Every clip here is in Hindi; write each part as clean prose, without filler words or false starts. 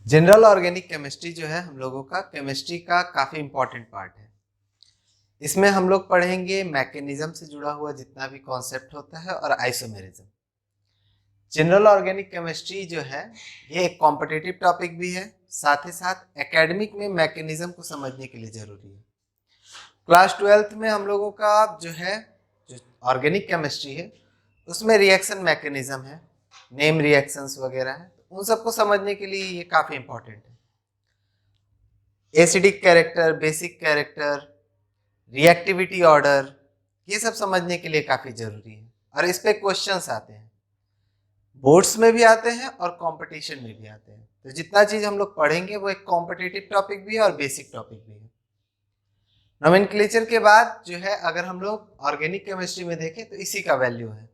जनरल ऑर्गेनिक केमिस्ट्री जो है हम लोगों का केमिस्ट्री का काफ़ी इम्पॉर्टेंट पार्ट है। इसमें हम लोग पढ़ेंगे मैकेनिज्म से जुड़ा हुआ जितना भी कॉन्सेप्ट होता है और आइसोमेरिज्म। जनरल ऑर्गेनिक केमिस्ट्री जो है ये एक कॉम्पिटिटिव टॉपिक भी है, साथ ही साथ एकेडमिक में मैकेनिज्म को समझने के लिए ज़रूरी है। क्लास 12th में हम लोगों का जो है जो ऑर्गेनिक केमिस्ट्री है उसमें रिएक्शन मैकेनिज्म है, नेम रिएक्शंस वगैरह है, उन सबको समझने के लिए ये काफ़ी इंपॉर्टेंट है। Acidic character, basic character, reactivity order, ये सब समझने के लिए काफ़ी ज़रूरी है और इस पे क्वेश्चंस आते हैं, बोर्ड्स में भी आते हैं और कंपटीशन में भी आते हैं। तो जितना चीज़ हम लोग पढ़ेंगे वो एक कॉम्पिटिटिव टॉपिक भी है और बेसिक टॉपिक भी है। नोमेनक्लेचर के बाद जो है अगर हम लोग ऑर्गेनिक केमिस्ट्री में देखें तो इसी का वैल्यू है।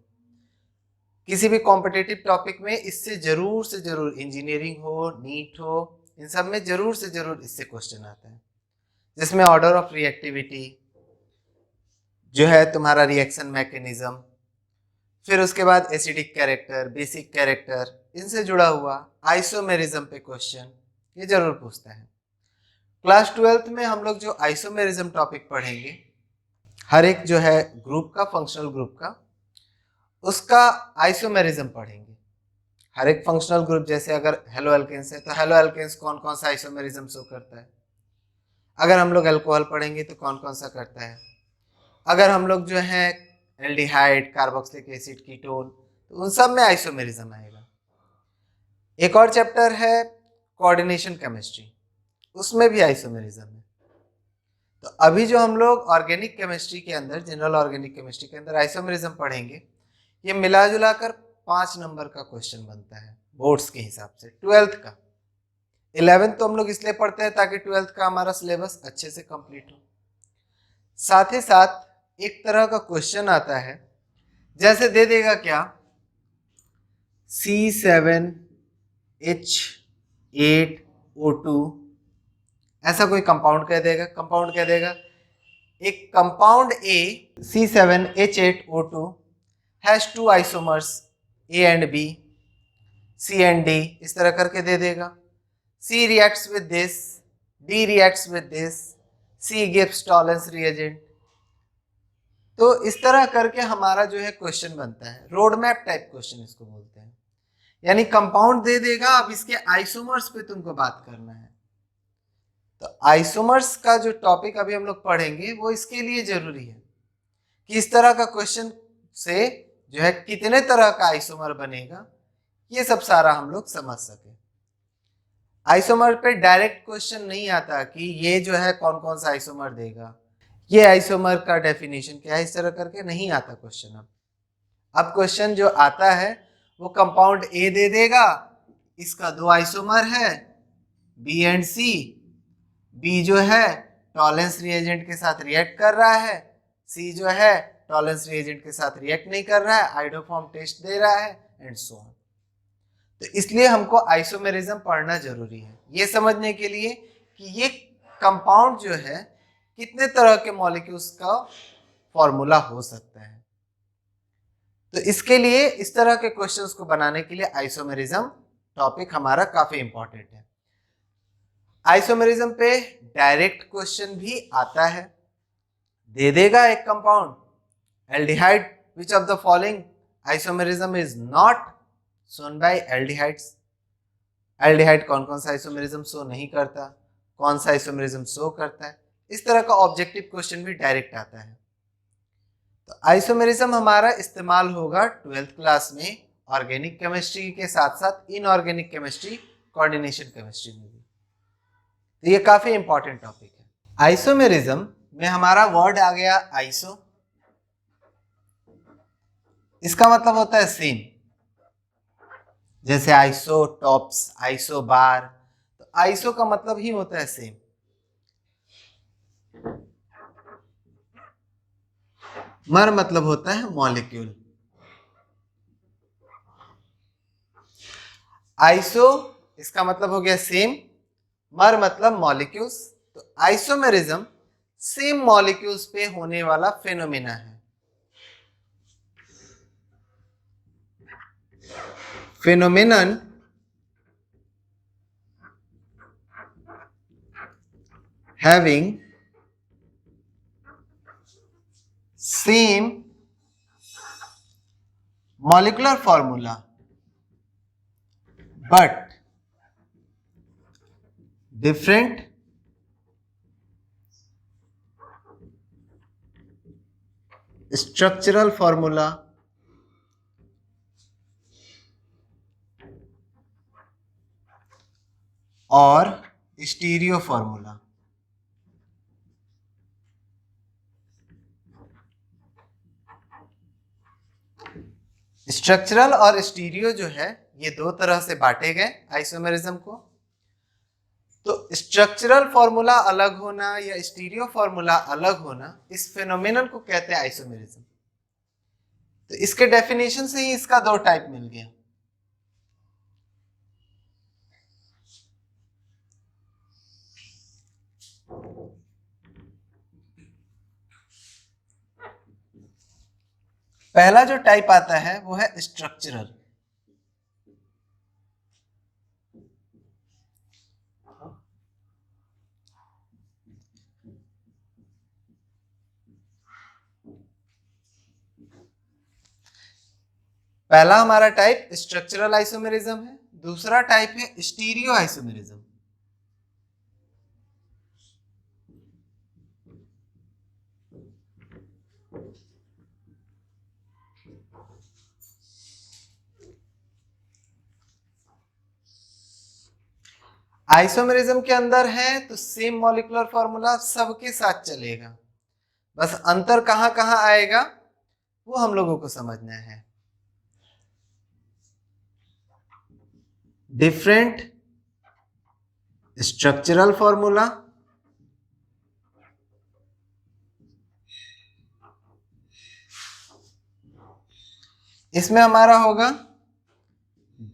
किसी भी कॉम्पिटिटिव टॉपिक में इससे जरूर से जरूर, इंजीनियरिंग हो, नीट हो, इन सब में जरूर से जरूर इससे क्वेश्चन आता है, जिसमें ऑर्डर ऑफ रिएक्टिविटी जो है तुम्हारा रिएक्शन मैकेनिज्म, फिर उसके बाद एसिडिक कैरेक्टर, बेसिक कैरेक्टर, इनसे जुड़ा हुआ आइसोमेरिज्म पे क्वेश्चन ये जरूर पूछता है। क्लास 12th में हम लोग जो आइसोमेरिज्म टॉपिक पढ़ेंगे, हर एक जो है ग्रुप का, फंक्शनल ग्रुप का, उसका आइसोमेरिज्म पढ़ेंगे। हर एक फंक्शनल ग्रुप, जैसे अगर हेलो एल्केन्स है तो हेलो एल्केन्स कौन कौन सा आइसोमेरिज्म शो करता है, अगर हम लोग अल्कोहल पढ़ेंगे तो कौन कौन सा करता है, अगर हम लोग जो है एल्डिहाइड, कार्बोक्सिलिक एसिड, कीटोन, तो उन सब में आइसोमेरिज्म आएगा। एक और चैप्टर है कोऑर्डिनेशन केमिस्ट्री, उसमें भी आइसोमेरिज्म है। तो अभी जो हम लोग ऑर्गेनिक केमिस्ट्री के अंदर, जनरल ऑर्गेनिक केमिस्ट्री के अंदर आइसोमेरिज्म पढ़ेंगे, ये मिला जुला कर 5 नंबर का क्वेश्चन बनता है बोर्ड्स के हिसाब से। 12th का, 11th तो हम लोग इसलिए पढ़ते हैं ताकि 12th का हमारा सिलेबस अच्छे से कंप्लीट हो। साथ ही साथ एक तरह का क्वेश्चन आता है, जैसे दे देगा क्या, C7H8O2, ऐसा कोई कंपाउंड कह देगा। कंपाउंड कह देगा एक compound A C7H8O2 has 2 isomers A and B, C and D, इस तरह करके दे देगा। C reacts with this, D reacts with this, C gives Tollens reagent. तो इस तरह करके हमारा जो है क्वेश्चन बनता है, रोड मैप टाइप क्वेश्चन इसको बोलते हैं। यानी कंपाउंड दे देगा, अब इसके आइसोमर्स पे तुमको बात करना है। तो आइसोमर्स का जो टॉपिक अभी हम लोग पढ़ेंगे वो इसके लिए जरूरी है कि इस तरह का क्वेश्चन से जो है कितने तरह का आइसोमर बनेगा, ये सब सारा हम लोग समझ सके। आइसोमर पे डायरेक्ट क्वेश्चन नहीं आता कि ये जो है कौन कौन सा आइसोमर देगा, ये आइसोमर का डेफिनेशन क्या है, इस तरह करके नहीं आता क्वेश्चन। अब क्वेश्चन जो आता है वो कंपाउंड ए दे देगा, इसका 2 आइसोमर है बी एंड सी, बी जो है टॉलेंस रिएजेंट के साथ रिएक्ट कर रहा है, सी जो है टॉलेंस रिएजेंट के साथ रिएक्ट नहीं कर रहा है, आइडोफॉर्म टेस्ट दे रहा है, एंड सो ऑन। तो इसलिए हमको आइसोमेरिज्म पढ़ना जरूरी है, ये समझने के लिए कि ये कंपाउंड जो है कितने तरह के मॉलिक्यूल्स का फॉर्मूला हो सकता है। तो इसके लिए इस तरह के क्वेश्चंस को बनाने के लिए आइसोमेरिज्म टॉपिक हमारा काफी इंपॉर्टेंट है। आइसोमेरिज्म पे डायरेक्ट क्वेश्चन भी आता है, दे देगा एक compound aldehyde, which of the following isomerism is not shown by aldehydes. Aldehyde कौन कौन सा आइसोमेरिज्म शो नहीं करता, कौन सा आइसोमेरिज्म शो करता है, इस तरह का ऑब्जेक्टिव क्वेश्चन भी डायरेक्ट आता है। तो आइसोमेरिज्म हमारा इस्तेमाल होगा 12th क्लास में ऑर्गेनिक केमिस्ट्री के साथ साथ इनऑर्गेनिक केमिस्ट्री, कोऑर्डिनेशन केमिस्ट्री में भी। तो ये काफी इंपॉर्टेंट टॉपिक है। आइसोमेरिज्म में हमारा वर्ड आ गया आइसो, इसका मतलब होता है सेम, जैसे आइसोटॉप्स, आइसोबार, तो आइसो का मतलब ही होता है सेम। मर मतलब होता है मॉलिक्यूल। आइसो इसका मतलब हो गया सेम, मर मतलब मॉलिक्यूल्स। तो आइसोमेरिज्म सेम मॉलिक्यूल्स पे होने वाला फेनोमेना है। Phenomenon having same molecular formula but different structural formula और स्टीरियो फॉर्मूला। स्ट्रक्चरल और स्टीरियो जो है ये दो तरह से बांटे गए आइसोमेरिज्म को। तो स्ट्रक्चरल फॉर्मूला अलग होना या स्टीरियो फॉर्मूला अलग होना, इस फेनोमेनन को कहते हैं आइसोमेरिज्म। तो इसके डेफिनेशन से ही इसका दो टाइप मिल गया। पहला जो टाइप आता है वो है स्ट्रक्चरल। पहला हमारा टाइप स्ट्रक्चरल आइसोमेरिज्म है, दूसरा टाइप है स्टीरियो आइसोमेरिज्म। आइसोमेरिज्म के अंदर है तो सेम मॉलिक्यूलर फॉर्मूला सबके साथ चलेगा, बस अंतर कहां कहां आएगा वो हम लोगों को समझना है। डिफरेंट स्ट्रक्चरल फॉर्मूला इसमें हमारा होगा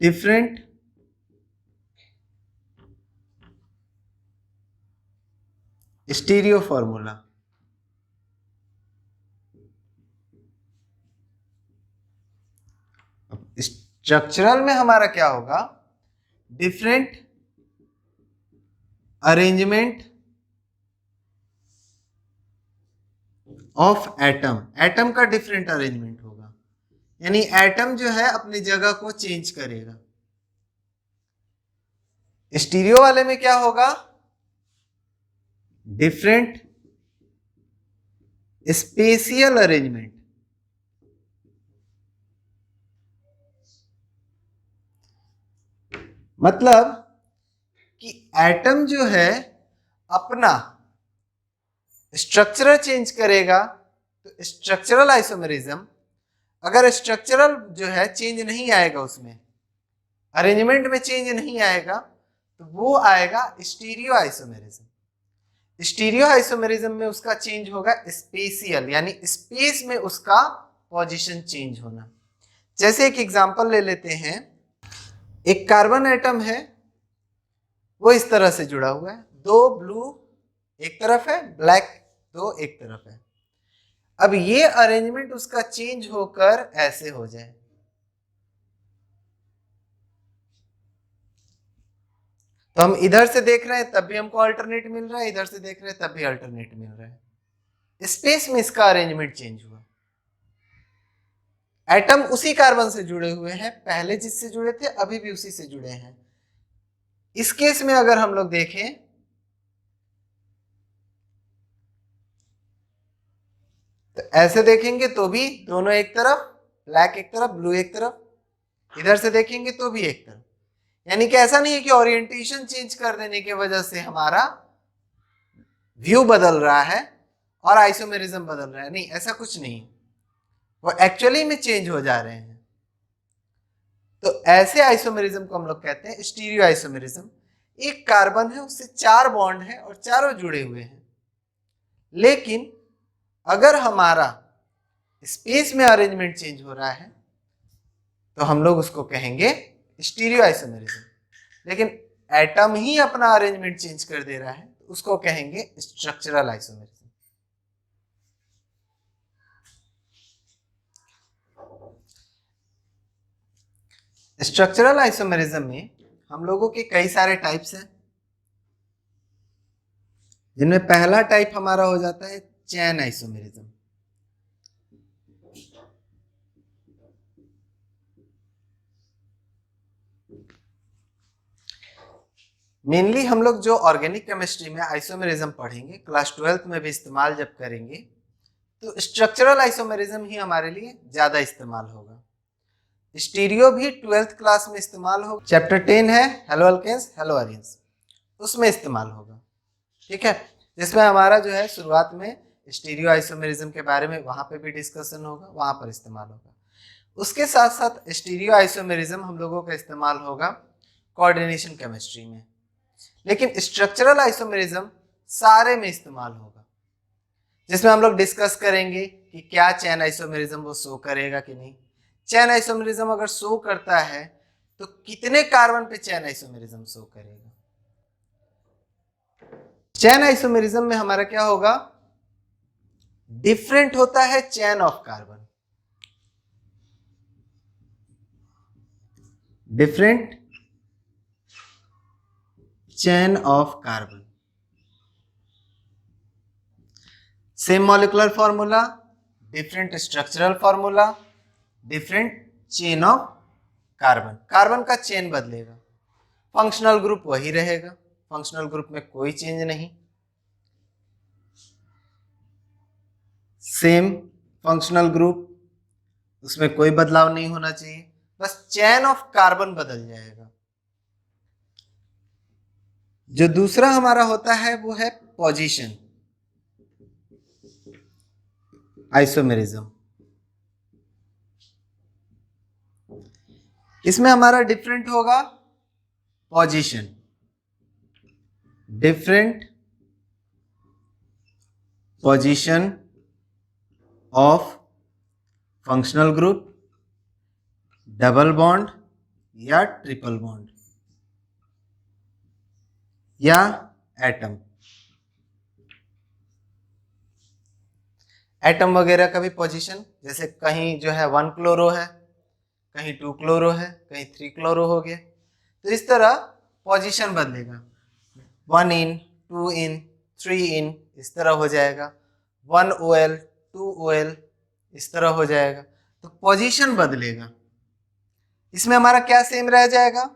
डिफरेंट स्टीरियो फॉर्मूला। स्ट्रक्चरल में हमारा क्या होगा, different arrangement of atom. Atom का डिफरेंट अरेंजमेंट होगा, यानी एटम जो है अपनी जगह को चेंज करेगा। स्टीरियो वाले में क्या होगा, डिफरेंट स्पेशियल अरेंजमेंट। मतलब कि एटम जो है अपना स्ट्रक्चर चेंज करेगा। तो स्ट्रक्चरल आइसोमेरिज्म, अगर स्ट्रक्चरल जो है चेंज नहीं आएगा, उसमें अरेंजमेंट में चेंज नहीं आएगा, तो वो आएगा स्टीरियो आइसोमेरिज्म। स्टीरियो आइसोमेरिज्म में उसका चेंज होगा स्पेशियल, यानी स्पेस में उसका पोजीशन चेंज होना। जैसे एक एग्जांपल ले लेते हैं, एक कार्बन एटम है वो इस तरह से जुड़ा हुआ है, दो ब्लू एक तरफ है, ब्लैक दो एक तरफ है। अब ये अरेंजमेंट उसका चेंज होकर ऐसे हो जाए, तो हम इधर से देख रहे हैं तब भी हमको अल्टरनेट मिल रहा है, इधर से देख रहे हैं तब भी अल्टरनेट मिल रहा है। स्पेस में इसका अरेंजमेंट चेंज हुआ। एटम उसी कार्बन से जुड़े हुए हैं, पहले जिससे जुड़े थे अभी भी उसी से जुड़े हैं। इस केस में अगर हम लोग देखें तो ऐसे देखेंगे तो भी दोनों एक तरफ, ब्लैक एक तरफ ब्लू एक तरफ, इधर से देखेंगे तो भी एक तरफ। यानी कि ऐसा नहीं है कि ओरिएंटेशन चेंज कर देने की वजह से हमारा व्यू बदल रहा है और आइसोमेरिज्म बदल रहा है, नहीं, ऐसा कुछ नहीं, वो एक्चुअली में चेंज हो जा रहे हैं। तो ऐसे आइसोमेरिज्म को हम लोग कहते हैं स्टीरियो आइसोमेरिज्म। एक कार्बन है उससे 4 बॉन्ड है और चारों जुड़े हुए हैं, लेकिन अगर हमारा स्पेस में अरेंजमेंट चेंज हो रहा है तो हम लोग उसको कहेंगे स्टीरियो आइसोमेरिज्म। लेकिन एटम ही अपना अरेंजमेंट चेंज कर दे रहा है तो उसको कहेंगे स्ट्रक्चरल आइसोमेरिज्म। स्ट्रक्चरल आइसोमेरिज्म में हम लोगों के कई सारे टाइप्स हैं, जिनमें पहला टाइप हमारा हो जाता है चैन आइसोमेरिज्म। मेनली हम लोग जो ऑर्गेनिक केमिस्ट्री में आइसोमेरिज्म पढ़ेंगे, क्लास 12th में भी इस्तेमाल जब करेंगे, तो स्ट्रक्चरल आइसोमेरिज्म ही हमारे लिए ज्यादा इस्तेमाल होगा। स्टीरियो भी 12th क्लास में इस्तेमाल होगा। चैप्टर 10 है हेलो अल्केन्स हेलो अरेन्स, उसमें इस्तेमाल होगा। ठीक है, जिसमें हमारा जो है शुरुआत में स्टीरियो आइसोमेरिज्म के बारे में वहां पे भी डिस्कशन होगा, वहां पर इस्तेमाल होगा। उसके साथ साथ स्टीरियो आइसोमेरिज्म हम लोगों का इस्तेमाल होगा कोऑर्डिनेशन केमिस्ट्री में, लेकिन स्ट्रक्चरल आइसोमेरिज्म सारे में इस्तेमाल होगा, जिसमें हम लोग डिस्कस करेंगे कि क्या चैन आइसोमेरिज्म वो शो करेगा कि नहीं। चैन आइसोमेरिज्म अगर शो करता है तो कितने कार्बन पे चैन आइसोमेरिज्म शो करेगा। चैन आइसोमेरिज्म में हमारा क्या होगा, डिफरेंट होता है chain of carbon, different chain of carbon, same molecular formula, different structural formula, different chain of carbon. Carbon का चेन बदलेगा, फंक्शनल ग्रुप वही रहेगा, फंक्शनल ग्रुप में कोई चेंज नहीं, सेम फंक्शनल ग्रुप, उसमें कोई बदलाव नहीं होना चाहिए, बस चैन ऑफ कार्बन बदल जाएगा। जो दूसरा हमारा होता है वो है पोजीशन आइसोमेरिज्म। इसमें हमारा डिफरेंट होगा position, different position of functional group, double bond या ट्रिपल बॉन्ड या एटम। एटम वगैरह का भी पोजीशन, जैसे कहीं जो है 1 क्लोरो है, कहीं 2 क्लोरो है, कहीं 3 क्लोरो हो गया, तो इस तरह पोजीशन बदलेगा, 1 इन, 2 इन, 3 इन, इस तरह हो जाएगा, 1 OL, 2 OL, इस तरह हो जाएगा, तो पोजीशन बदलेगा। इसमें हमारा क्या सेम रह जाएगा,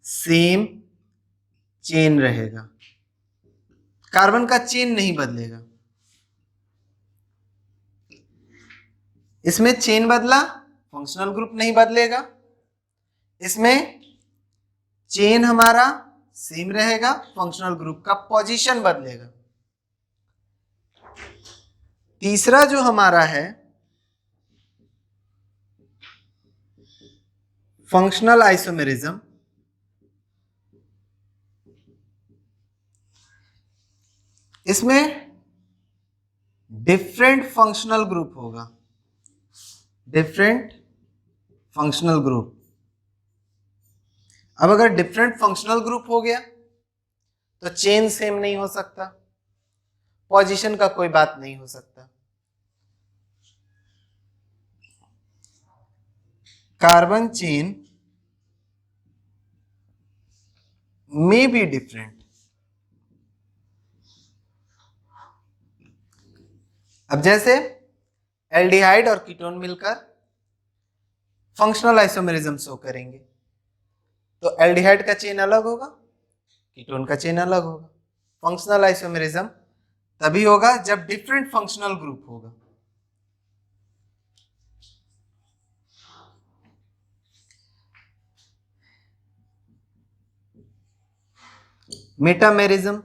सेम चेन रहेगा, कार्बन का चेन नहीं बदलेगा। इसमें चेन बदला, फंक्शनल ग्रुप नहीं बदलेगा, इसमें चेन हमारा सेम रहेगा, फंक्शनल ग्रुप का पोजीशन बदलेगा। तीसरा जो हमारा है फंक्शनल आइसोमेरिज्म, इसमें डिफरेंट फंक्शनल ग्रुप होगा, डिफरेंट फंक्शनल ग्रुप। अब अगर डिफरेंट फंक्शनल ग्रुप हो गया तो चेन सेम नहीं हो सकता, पोजीशन का कोई बात नहीं हो सकता। Carbon chain may be different। अब जैसे एल्डिहाइड और कीटोन मिलकर फंक्शनल आइसोमेरिज्म शो करेंगे, तो एल्डिहाइड का चेन अलग होगा, कीटोन का चेन अलग होगा। फंक्शनल आइसोमेरिज्म तभी होगा जब डिफरेंट फंक्शनल ग्रुप होगा। मेटामेरिज्म,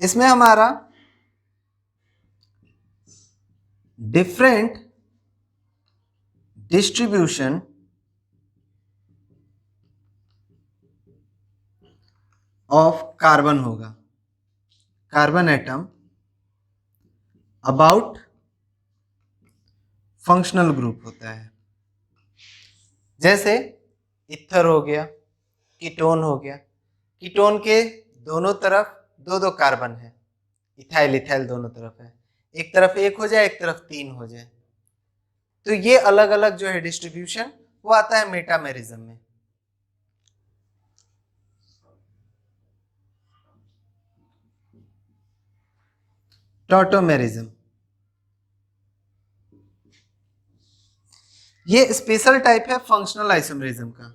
इसमें हमारा डिफरेंट डिस्ट्रीब्यूशन ऑफ कार्बन होगा, carbon atom about functional group होता है। जैसे इथर हो गया, कीटोन हो गया, कीटोन के दोनों तरफ दो दो कार्बन है, इथाइल इथाइल दोनों तरफ है, एक तरफ 1 हो जाए, एक तरफ 3 हो जाए, तो ये अलग अलग जो है डिस्ट्रीब्यूशन वो आता है मेटामेरिज्म में। टॉटोमेरिज्म। ये स्पेशल टाइप है फंक्शनल आइसोमेरिज्म का।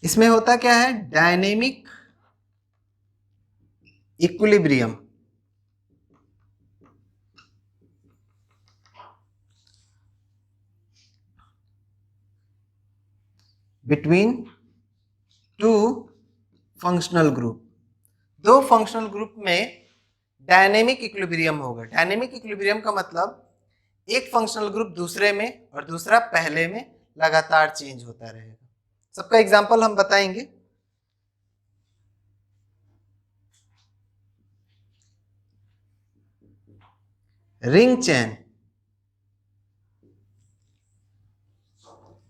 इसमें होता क्या है, dynamic equilibrium between two functional group. दो फंक्शनल ग्रुप में डायनेमिक इक्विलिब्रियम होगा। डायनेमिक इक्विलिब्रियम का मतलब एक फंक्शनल ग्रुप दूसरे में और दूसरा पहले में लगातार चेंज होता रहेगा। सबका एग्जांपल हम बताएंगे। Ring chain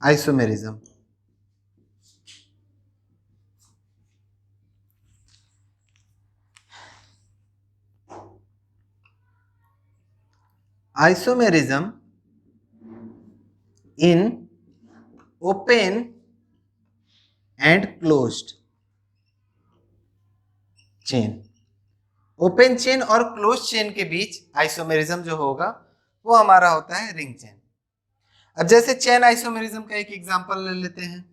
isomerism. Isomerism in open and closed chain. Open chain और क्लोज चेन के बीच आइसोमेरिज्म जो होगा वो हमारा होता है रिंग चेन। अब जैसे चेन आइसोमेरिज्म का एक एग्जांपल ले लेते हैं।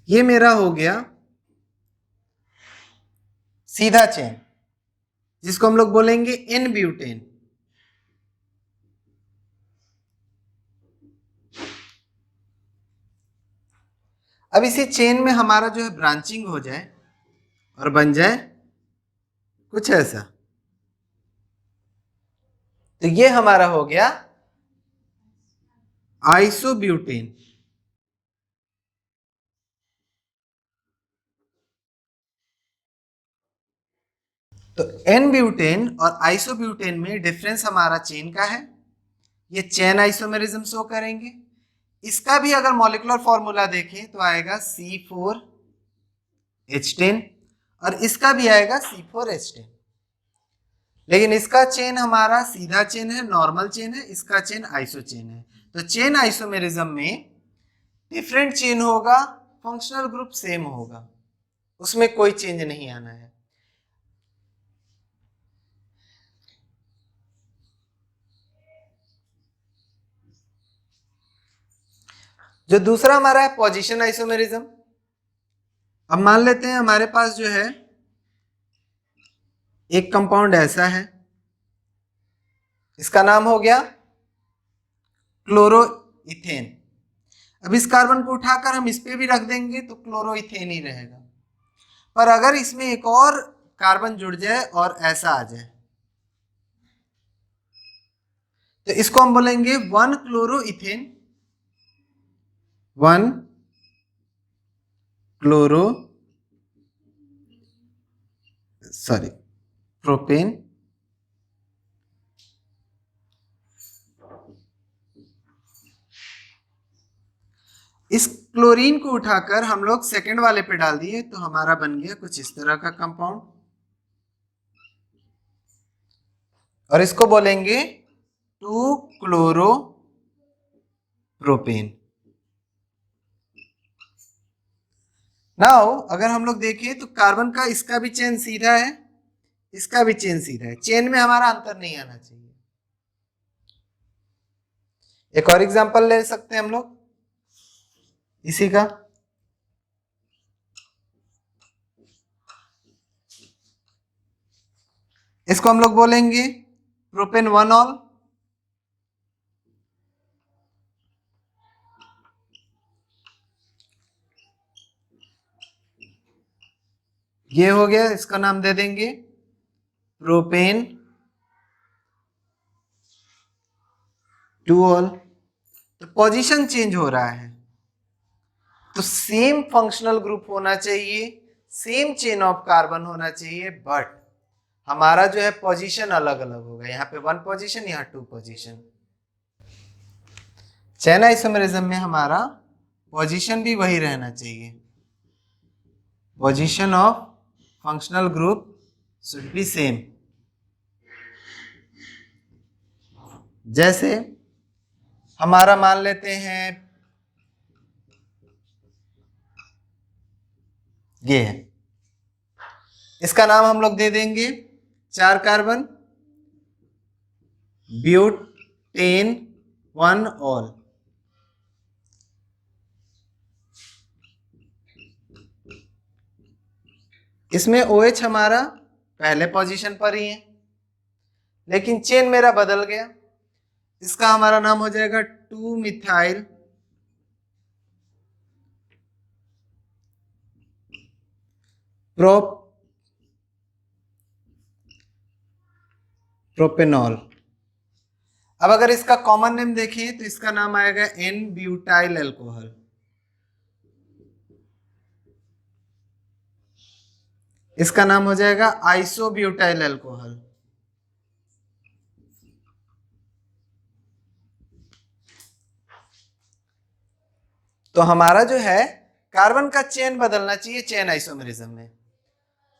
ये मेरा हो गया सीधा चेन, जिसको हम लोग बोलेंगे एन ब्यूटेन। अब इसी चेन में हमारा जो है ब्रांचिंग हो जाए और बन जाए कुछ ऐसा, तो ये हमारा हो गया आइसोब्यूटेन। तो एन ब्यूटेन और आइसोब्यूटेन में डिफरेंस हमारा चेन का है। ये चेन आइसोमेरिज्म शो करेंगे। इसका भी अगर मॉलिक्यूलर फॉर्मूला देखें तो आएगा C4H10 और इसका भी आएगा C4H10। लेकिन इसका चेन हमारा सीधा चेन है, नॉर्मल चेन है, इसका चेन आइसो चेन है। तो चेन आइसोमेरिज्म में डिफरेंट चेन होगा, फंक्शनल ग्रुप सेम होगा, उसमें कोई चेंज नहीं आना है। जो दूसरा हमारा है पोजीशन आइसोमेरिज्म। अब मान लेते हैं हमारे पास जो है एक कंपाउंड ऐसा है, इसका नाम हो गया क्लोरोइथेन। अब इस कार्बन को उठाकर हम इस पे भी रख देंगे तो क्लोरोइथेन ही रहेगा। पर अगर इसमें एक और कार्बन जुड़ जाए और ऐसा आ जाए तो इसको हम बोलेंगे 1 क्लोरोइथेन, 1 क्लोरो प्रोपेन इस क्लोरीन को उठाकर हम लोग सेकंड वाले पे डाल दिए तो हमारा बन गया कुछ इस तरह का कंपाउंड और इसको बोलेंगे 2 क्लोरो प्रोपेन। नाउ अगर हम लोग देखें तो कार्बन का इसका भी चेन सीधा है, इसका भी चेन सीधा है, चेन में हमारा अंतर नहीं आना चाहिए। एक और एग्जांपल ले सकते हैं हम लोग इसी का। इसको हम लोग बोलेंगे प्रोपेन 1 ऑल। ये हो गया, इसका नाम दे देंगे प्रोपेन 2 ऑल। तो पोजीशन चेंज हो रहा है तो सेम फंक्शनल ग्रुप होना चाहिए, सेम चेन ऑफ कार्बन होना चाहिए, बट हमारा जो है पोजीशन अलग अलग होगा। यहाँ पे 1 पोजीशन, यहाँ 2 पोजीशन। चेन आइसोमेरिज्म में हमारा पोजीशन भी वही रहना चाहिए। Position of functional group should be same. जैसे हमारा मान लेते हैं ये है, इसका नाम हम लोग दे देंगे 4 कार्बन ब्यूटेन 1 ऑल। इसमें OH हमारा पहले पोजीशन पर ही है, लेकिन चेन मेरा बदल गया। इसका हमारा नाम हो जाएगा 2 मिथाइल प्रोपेनॉल। अब अगर इसका कॉमन नेम देखें तो इसका नाम आएगा एन ब्यूटाइल अल्कोहल। इसका नाम हो जाएगा आइसोब्यूटाइल अल्कोहल। तो हमारा जो है कार्बन का चेन बदलना चाहिए चेन आइसोमेरिज्म में,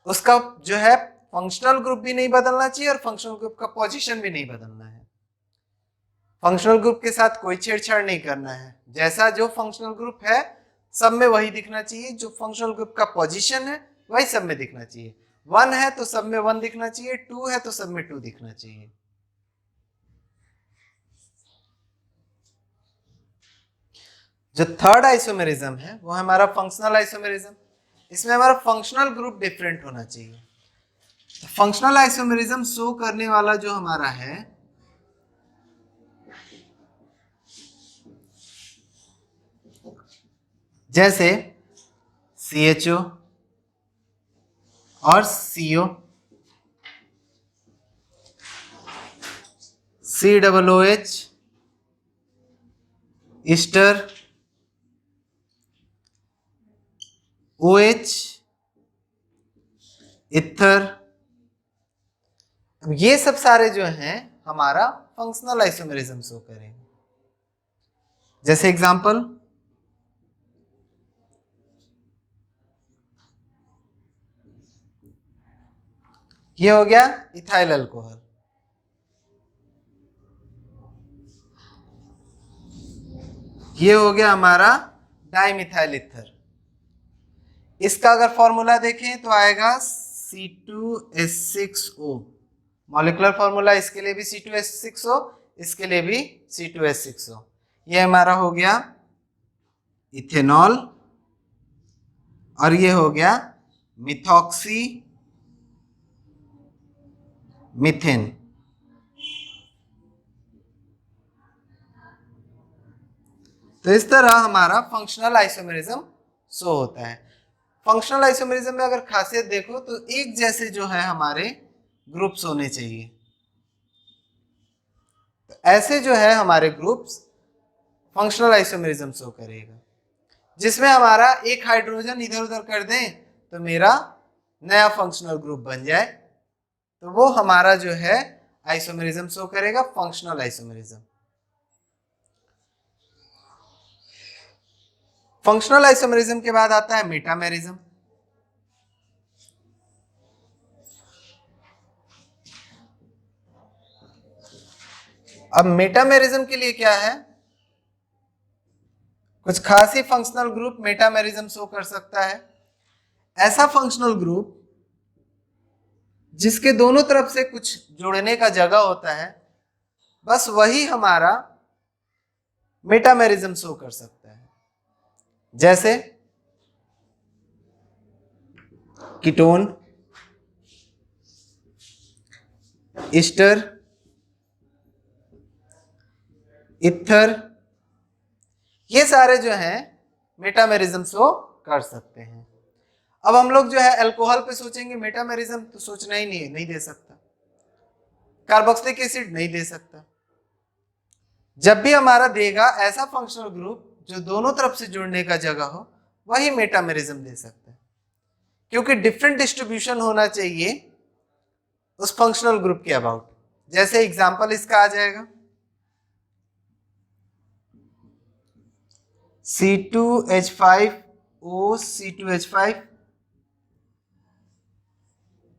उसका जो है फंक्शनल ग्रुप भी नहीं बदलना चाहिए और फंक्शनल ग्रुप का पोजीशन भी नहीं बदलना है। फंक्शनल ग्रुप के साथ कोई छेड़छाड़ नहीं करना है, जैसा जो फंक्शनल ग्रुप है सब में वही दिखना चाहिए, जो फंक्शनल ग्रुप का पोजीशन है वही सब में दिखना चाहिए। 1 है तो सब में 1 दिखना चाहिए, 2 है तो सब में 2 दिखना चाहिए। जो थर्ड आइसोमेरिज्म है वो हमारा फंक्शनल आइसोमेरिज्म। इसमें हमारा फंक्शनल ग्रुप डिफरेंट होना चाहिए। फंक्शनल आइसोमेरिज्म शो करने वाला जो हमारा है जैसे CHO और CO, COOH, Easter, OH, ether, ये सब सारे जो हैं हमारा फंक्शनल आइसोमेरिज्म शो करेंगे। जैसे एग्जांपल ये हो गया इथाइल अल्कोहल, ये हो गया हमारा डाइमिथाइल ईथर। इसका अगर फॉर्मूला देखें तो आएगा C2H6O। मॉलिक्यूलर फॉर्मूला इसके लिए भी C2H6O, इसके लिए भी C2H6O। ये हमारा हो गया इथेनॉल और ये हो गया मिथॉक्सी मीथेन। तो इस तरह हमारा फंक्शनल आइसोमेरिज्म शो होता है। फंक्शनल आइसोमेरिज्म में अगर खासियत देखो तो एक जैसे जो है हमारे ग्रुप्स होने चाहिए। तो ऐसे जो है हमारे ग्रुप्स फंक्शनल आइसोमेरिज्म शो करेगा। जिसमें हमारा एक हाइड्रोजन इधर उधर कर दें तो मेरा नया फंक्शनल ग्रुप बन जाए, तो वो हमारा जो है आइसोमेरिज्म शो करेगा, फंक्शनल आइसोमेरिज्म। फंक्शनल आइसोमेरिज्म के बाद आता है मेटामेरिज्म। अब मेटामेरिज्म के लिए क्या है, कुछ खास ही फंक्शनल ग्रुप मेटामेरिज्म शो कर सकता है। ऐसा फंक्शनल ग्रुप जिसके दोनों तरफ से कुछ जोड़ने का जगह होता है, बस वही हमारा मेटामेरिज्म शो कर सकता है। जैसे कीटोन, ईस्टर, इथर, ये सारे जो हैं मेटामेरिज्म शो कर सकते हैं। अब हम लोग जो है अल्कोहल पे सोचेंगे मेटामेरिज्म, तो सोचना ही नहीं दे सकता। कार्बोक्सिलिक एसिड नहीं दे सकता। जब भी हमारा देगा ऐसा फंक्शनल ग्रुप जो दोनों तरफ से जुड़ने का जगह हो, वही मेटामेरिज्म दे सकता है, क्योंकि डिफरेंट डिस्ट्रीब्यूशन होना चाहिए उस फंक्शनल ग्रुप के अबाउट। जैसे एग्जांपल इसका आ जाएगा C2H5O, C2H5,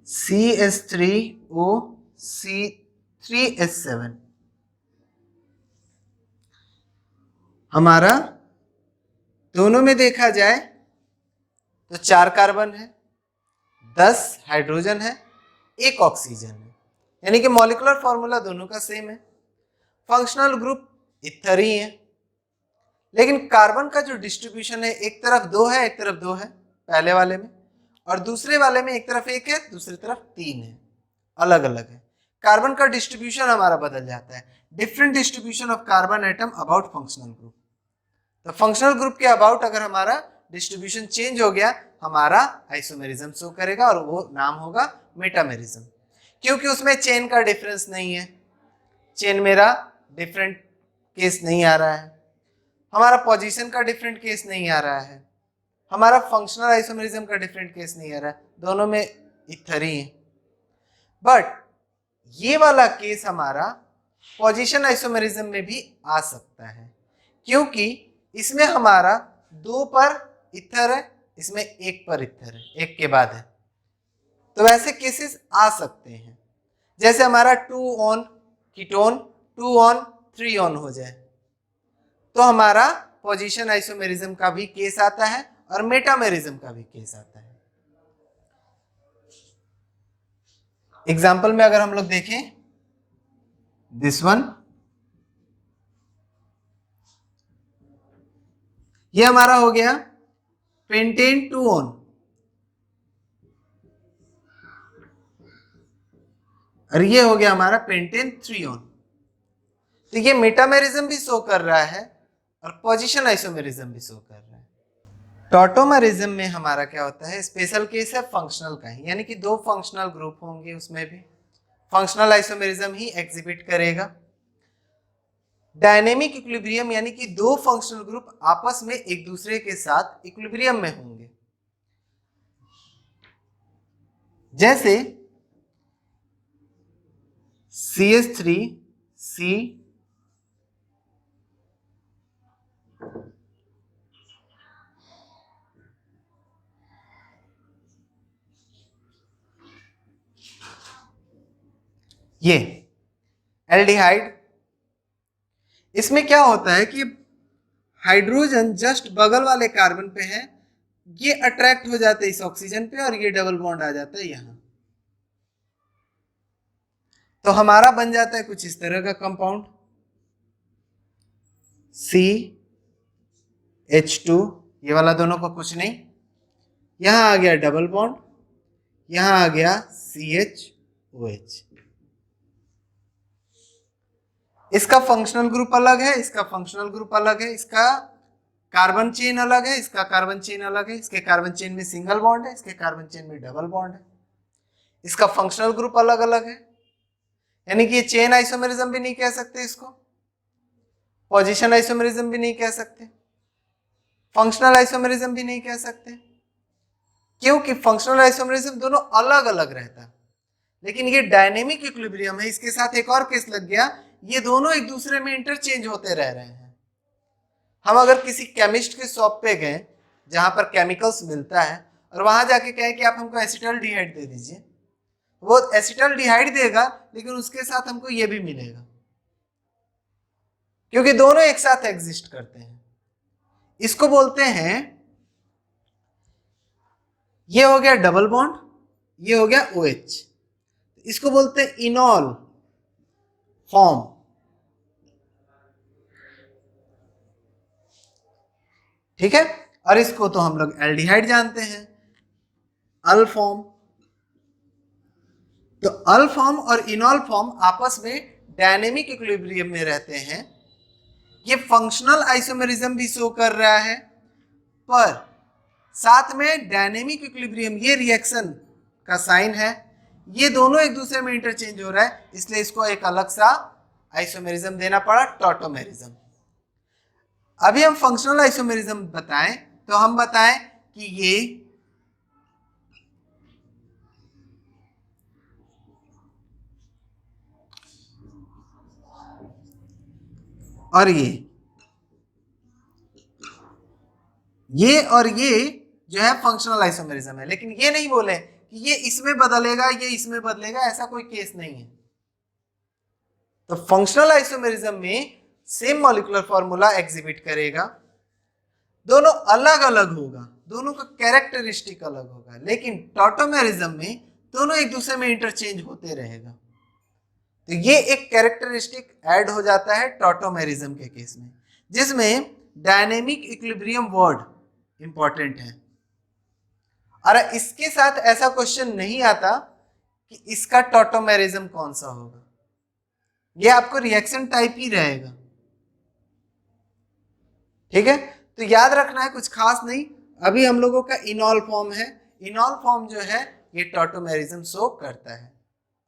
CH3O C3H7 हमारा दोनों में देखा जाए तो 4 कार्बन है, 10 हाइड्रोजन है, 1 ऑक्सीजन है, यानी कि मॉलिक्यूलर फॉर्मूला दोनों का सेम है। फंक्शनल ग्रुप इथर ही है, लेकिन कार्बन का जो डिस्ट्रीब्यूशन है एक तरफ 2 है, एक तरफ 2 है पहले वाले में, और दूसरे वाले में एक तरफ 1 है, दूसरी तरफ 3 है, अलग अलग है। कार्बन का डिस्ट्रीब्यूशन हमारा बदल जाता है, different distribution of carbon atom about functional group. तो फंक्शनल ग्रुप के अबाउट अगर हमारा डिस्ट्रीब्यूशन चेंज हो गया, हमारा आइसोमेरिज्म शो करेगा और वो नाम होगा मेटामेरिज्म, क्योंकि उसमें चेन का डिफरेंस नहीं है। चेन मेरा डिफरेंट केस नहीं आ रहा है, हमारा पोजीशन का डिफरेंट केस नहीं आ रहा है, हमारा फंक्शनल आइसोमेरिज्म का डिफरेंट केस नहीं आ रहा है, दोनों में इथर ही है। बट ये वाला केस हमारा पोजीशन आइसोमेरिज्म में भी आ सकता है, क्योंकि इसमें हमारा 2 पर इथर है, इसमें 1 पर इथर है, 1 के बाद है। तो वैसे केसेस आ सकते हैं, जैसे हमारा 2 ऑन कीटोन 2 ऑन 3 ऑन हो जाए, तो हमारा पोजीशन आइसोमेरिज्म का भी केस आता है और मेटामेरिज्म का भी केस आता है। एग्जाम्पल में अगर हम लोग देखें, दिस वन, ये हमारा हो गया पेंटेन 2 ऑन, और ये हो गया हमारा पेंटेन 3 ऑन। तो ये मेटामेरिज्म भी शो कर रहा है और पोजीशन आइसोमेरिज्म भी शो कर रहा है। टॉटोमेरिज्म में हमारा क्या होता है, स्पेशल केस है फंक्शनल का ही, यानी कि 2 फंक्शनल ग्रुप होंगे, उसमें भी फंक्शनल आइसोमेरिज्म ही एग्जिबिट करेगा। डायनेमिक इक्विलिब्रियम यानी कि 2 फंक्शनल ग्रुप आपस में एक दूसरे के साथ इक्विलिब्रियम में होंगे, जैसे CH3C ये एल्डिहाइड, इसमें क्या होता है कि हाइड्रोजन जस्ट बगल वाले कार्बन पे है, ये अट्रैक्ट हो जाते हैं इस ऑक्सीजन पे और ये डबल बॉन्ड आ जाता है यहां, तो हमारा बन जाता है कुछ इस तरह का कंपाउंड CH2, ये वाला दोनों को कुछ नहीं, यहां आ गया डबल बॉन्ड, यहां आ गया CHOH। इसका फंक्शनल ग्रुप अलग है, इसका फंक्शनल ग्रुप अलग है, इसका कार्बन चेन अलग है, इसका कार्बन चेन अलग है, इसके कार्बन चेन में सिंगल बॉन्ड है, इसके कार्बन चेन में डबल बॉन्ड है, इसका फंक्शनल ग्रुप अलग अलग है, यानी कि ये चेन आइसोमेरिज्म भी नहीं कह सकते इसको, पोजीशन आइसोमेरिज्म भी नहीं कह सकते, फंक्शनल आइसोमेरिज्म भी नहीं कह सकते, क्योंकि फंक्शनल आइसोमेरिज्म दोनों अलग अलग रहता है। लेकिन ये डायनेमिक इक्विलिब्रियम है, इसके साथ एक और केस लग गया, ये दोनों एक दूसरे में इंटरचेंज होते रह रहे हैं। हम अगर किसी केमिस्ट के शॉप पे गए जहां पर केमिकल्स मिलता है और वहां जाके कहें कि आप हमको एसिटल्डिहाइड दे दीजिए, वो एसिटल्डिहाइड देगा, लेकिन उसके साथ हमको ये भी मिलेगा, क्योंकि दोनों एक साथ एग्जिस्ट करते हैं। इसको बोलते हैं, ये हो गया डबल बॉन्ड, ये हो गया OH, इसको बोलते हैं इनॉल फॉर्म। ठीक है, और इसको तो हम लोग एल्डिहाइड जानते हैं, अल फॉर्म। तो अल फॉर्म और इनॉल फॉर्म आपस में डायनेमिक इक्विलिब्रियम में रहते हैं। ये फंक्शनल आइसोमेरिज्म भी शो कर रहा है, पर साथ में डायनेमिक इक्विलिब्रियम, ये रिएक्शन का साइन है, ये दोनों एक दूसरे में इंटरचेंज हो रहा है, इसलिए इसको एक अलग सा आइसोमेरिज्म देना पड़ा, टॉटोमेरिज्म। अभी हम फंक्शनल आइसोमेरिज्म बताएं तो हम बताएं कि ये और ये और ये जो है फंक्शनल आइसोमेरिज्म है, लेकिन ये नहीं बोले कि ये इसमें बदलेगा, ये इसमें बदलेगा, ऐसा कोई केस नहीं है। तो फंक्शनल आइसोमेरिज्म में सेम मॉलिक्यूलर फॉर्मूला एग्जिबिट करेगा, दोनों अलग अलग होगा, दोनों का कैरेक्टरिस्टिक अलग होगा, लेकिन टॉटोमेरिज्म में दोनों एक दूसरे में इंटरचेंज होते रहेगा। तो ये एक कैरेक्टरिस्टिक ऐड हो जाता है टॉटोमेरिज्म के केस में, जिसमें डायनेमिक इक्विलिब्रियम वर्ड इंपॉर्टेंट है। और इसके साथ ऐसा क्वेश्चन नहीं आता कि इसका टॉटोमेरिज्म कौन सा होगा, ये आपको रिएक्शन टाइप ही रहेगा। ठीक है, तो याद रखना है, कुछ खास नहीं। अभी हम लोगों का इनॉल फॉर्म है, इनॉल फॉर्म जो है ये टॉटोमेरिज्म शो करता है,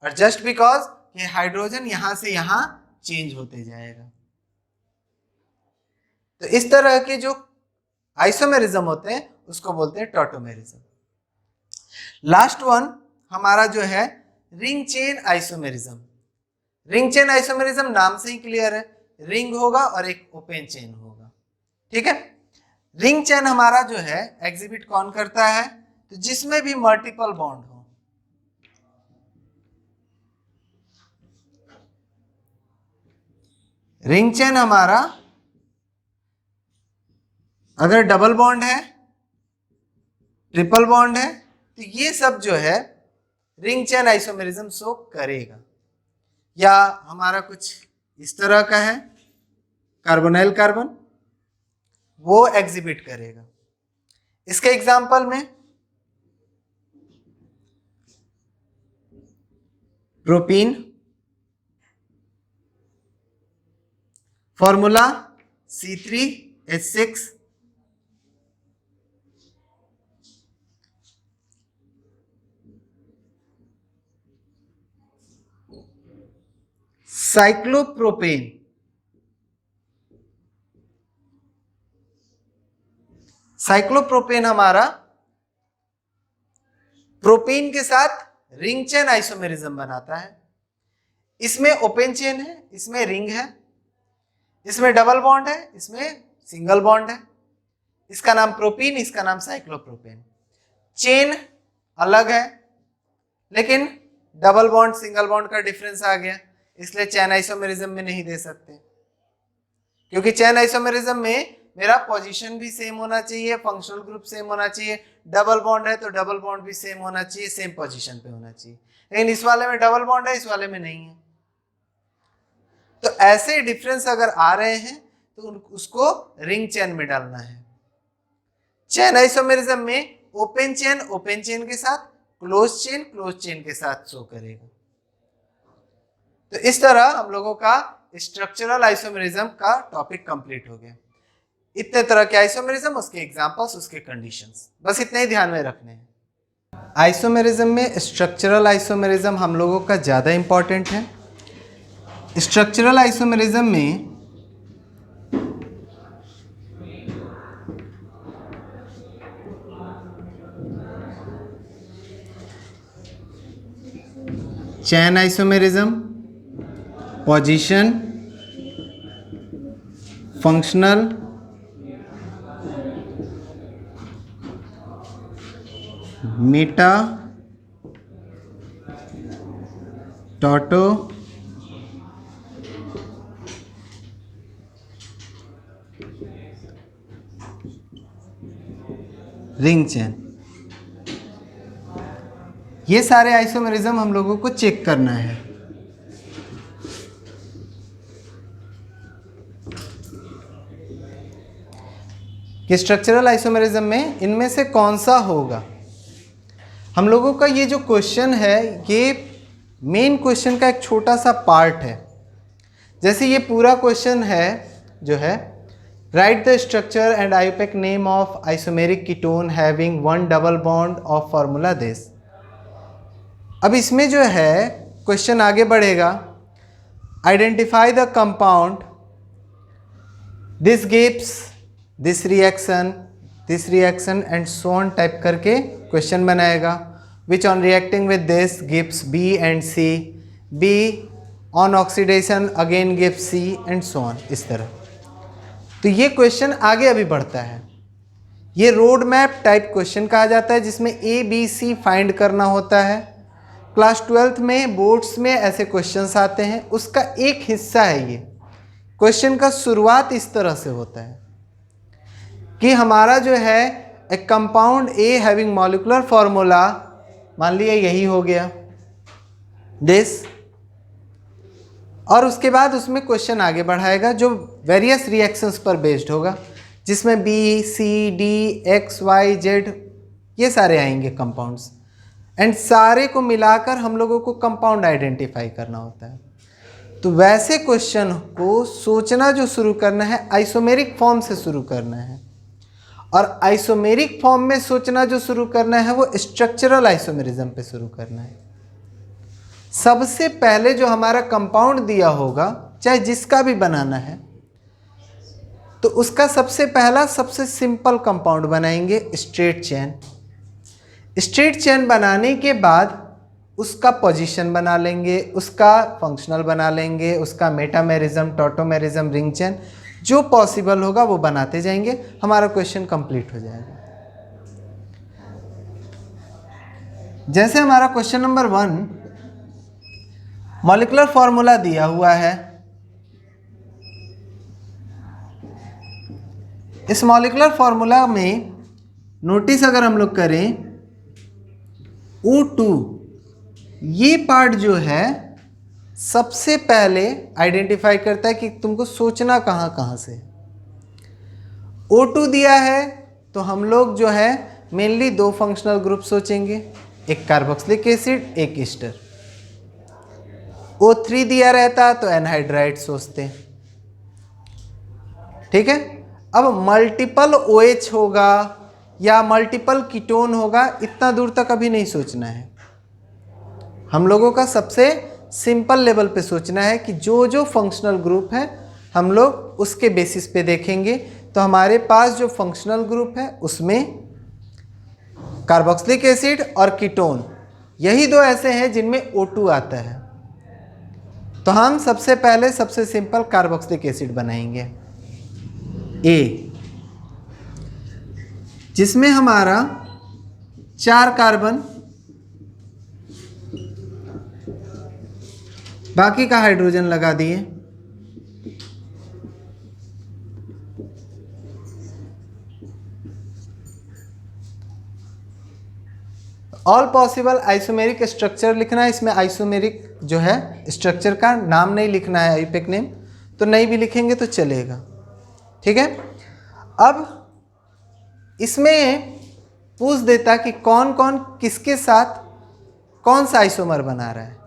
और जस्ट बिकॉज ये हाइड्रोजन यहां से यहां चेंज होते जाएगा। तो इस तरह के जो आइसोमेरिज्म होते हैं उसको बोलते हैं टॉटोमेरिज्म। लास्ट वन हमारा जो है ring chain isomerism. Ring chain isomerism नाम से ही क्लियर है, रिंग होगा और एक ओपन चेन होगा। ठीक है, रिंग चेन हमारा जो है एग्जिबिट कौन करता है, तो जिसमें भी मल्टीपल बॉन्ड हो। रिंग चेन हमारा अगर डबल बॉन्ड है, ट्रिपल बॉन्ड है, तो ये सब जो है रिंग चेन आइसोमेरिज्म शो करेगा। या हमारा कुछ इस तरह का है कार्बोनाइल कार्बन, वो एग्जिबिट करेगा। इसके एग्जांपल में propene, formula C3H6, cyclopropane, cyclopropane हमारा प्रोपेन के साथ रिंग चेन आइसोमेरिज्म बनाता है। इसमें ओपन चेन है, इसमें रिंग है, इसमें डबल बॉन्ड है, इसमें सिंगल बॉन्ड है। इसका नाम प्रोपीन, इसका नाम साइक्लोप्रोपेन। चेन अलग है, लेकिन डबल बॉन्ड सिंगल बॉन्ड का डिफरेंस आ गया, इसलिए चेन आइसोमेरिज्म में नहीं दे सकते, क्योंकि चेन आइसोमेरिज्म में मेरा पोजीशन भी सेम होना चाहिए, फंक्शनल ग्रुप सेम होना चाहिए। डबल बॉन्ड है तो डबल बॉन्ड भी सेम होना चाहिए, सेम पोजीशन पे होना चाहिए। लेकिन इस वाले में डबल बॉन्ड है, इस वाले में नहीं है। तो ऐसे डिफरेंस अगर आ रहे हैं तो उसको रिंग चेन में डालना है। चेन आइसोमेरिज्म में ओपन चेन के साथ, क्लोज चेन के साथ शो करेगा। तो इस तरह हम लोगों का स्ट्रक्चरल आइसोमेरिज्म का टॉपिक कंप्लीट हो गया। इतने तरह के आइसोमेरिज्म, उसके एग्जांपल्स, उसके कंडीशंस, बस इतने ही ध्यान में रखने हैं। आइसोमेरिज्म में स्ट्रक्चरल आइसोमेरिज्म हम लोगों का ज़्यादा इंपॉर्टेंट है। स्ट्रक्चरल आइसोमेरिज्म में chain isomerism, position, functional, meta, tauto, ring chain, ये सारे आइसोमेरिज्म हम लोगों को चेक करना है। कि स्ट्रक्चरल आइसोमेरिज्म में इनमें से कौन सा होगा। हम लोगों का ये जो क्वेश्चन है, ये मेन क्वेश्चन का एक छोटा सा पार्ट है। जैसे ये पूरा क्वेश्चन है जो है, write the structure and IUPAC name of isomeric ketone having one double bond of formula this. अब इसमें जो है क्वेश्चन आगे बढ़ेगा, identify the compound this gives this reaction and so on type करके क्वेश्चन बनाएगा। Which on reacting with this gives B and C, B on oxidation again gives C and so on, इस तरह। तो ये क्वेश्चन आगे अभी बढ़ता है ये रोड मैप टाइप क्वेश्चन कहा जाता है, जिसमें ए बी सी फाइंड करना होता है। क्लास 12th में बोर्ड्स में ऐसे क्वेश्चंस आते हैं, उसका एक हिस्सा है ये। क्वेश्चन का शुरुआत इस तरह से होता है कि हमारा जो है ए compound A having molecular formula, मान लिया यही हो गया दिस, और उसके बाद उसमें क्वेश्चन आगे बढ़ाएगा जो वेरियस रिएक्शंस पर बेस्ड होगा, जिसमें B C D X Y Z ये सारे आएंगे कंपाउंड्स, एंड सारे को मिलाकर हम लोगों को कंपाउंड आइडेंटिफाई करना होता है। तो वैसे क्वेश्चन को सोचना जो शुरू करना है आइसोमेरिक फॉर्म से शुरू करना है, और आइसोमेरिक फॉर्म में सोचना जो शुरू करना है वो स्ट्रक्चरल आइसोमेरिज्म पे शुरू करना है। सबसे पहले जो हमारा कंपाउंड दिया होगा, चाहे जिसका भी बनाना है, तो उसका सबसे पहला सबसे सिंपल कंपाउंड बनाएंगे स्ट्रेट चेन। स्ट्रेट चेन बनाने के बाद उसका पोजीशन बना लेंगे, उसका फंक्शनल बना लेंगे, उसका मेटामेरिज्म, टॉटोमेरिज्म, रिंग चेन, जो पॉसिबल होगा वो बनाते जाएंगे, हमारा क्वेश्चन कंप्लीट हो जाएगा। जैसे हमारा क्वेश्चन नंबर 1 मॉलिक्यूलर फॉर्मूला दिया हुआ है। इस मॉलिक्यूलर फॉर्मूला में नोटिस अगर हम लोग करें, O2 ये पार्ट जो है सबसे पहले आइडेंटिफाई करता है कि तुमको सोचना कहाँ कहाँ से। O2 दिया है तो हम लोग जो है मेनली 2 फंक्शनल ग्रुप सोचेंगे, एक कार्बोक्सिलिक एसिड, एक ईस्टर। O3 दिया रहता तो एनहाइड्राइड सोचते, ठीक है। अब मल्टीपल OH होगा या मल्टीपल कीटोन होगा, इतना दूर तक अभी नहीं सोचना है। हम लोगों का सबसे सिंपल लेवल पे सोचना है कि जो जो फंक्शनल ग्रुप है हम लोग उसके बेसिस पे देखेंगे। तो हमारे पास जो फंक्शनल ग्रुप है उसमें कार्बोक्सिलिक एसिड और कीटोन, यही 2 ऐसे हैं जिनमें O2 आता है। तो हम सबसे पहले सबसे सिंपल कार्बोक्सिलिक एसिड बनाएंगे A, जिसमें हमारा 4 कार्बन, बाकी का हाइड्रोजन लगा दिए। ऑल पॉसिबल आइसोमेरिक स्ट्रक्चर लिखना है। इसमें आइसोमेरिक जो है स्ट्रक्चर का नाम नहीं लिखना है, आईपेक नेम, तो नहीं भी लिखेंगे तो चलेगा, ठीक है। अब इसमें पूछ देता कि कौन कौन किसके साथ कौन सा आइसोमर बना रहा है।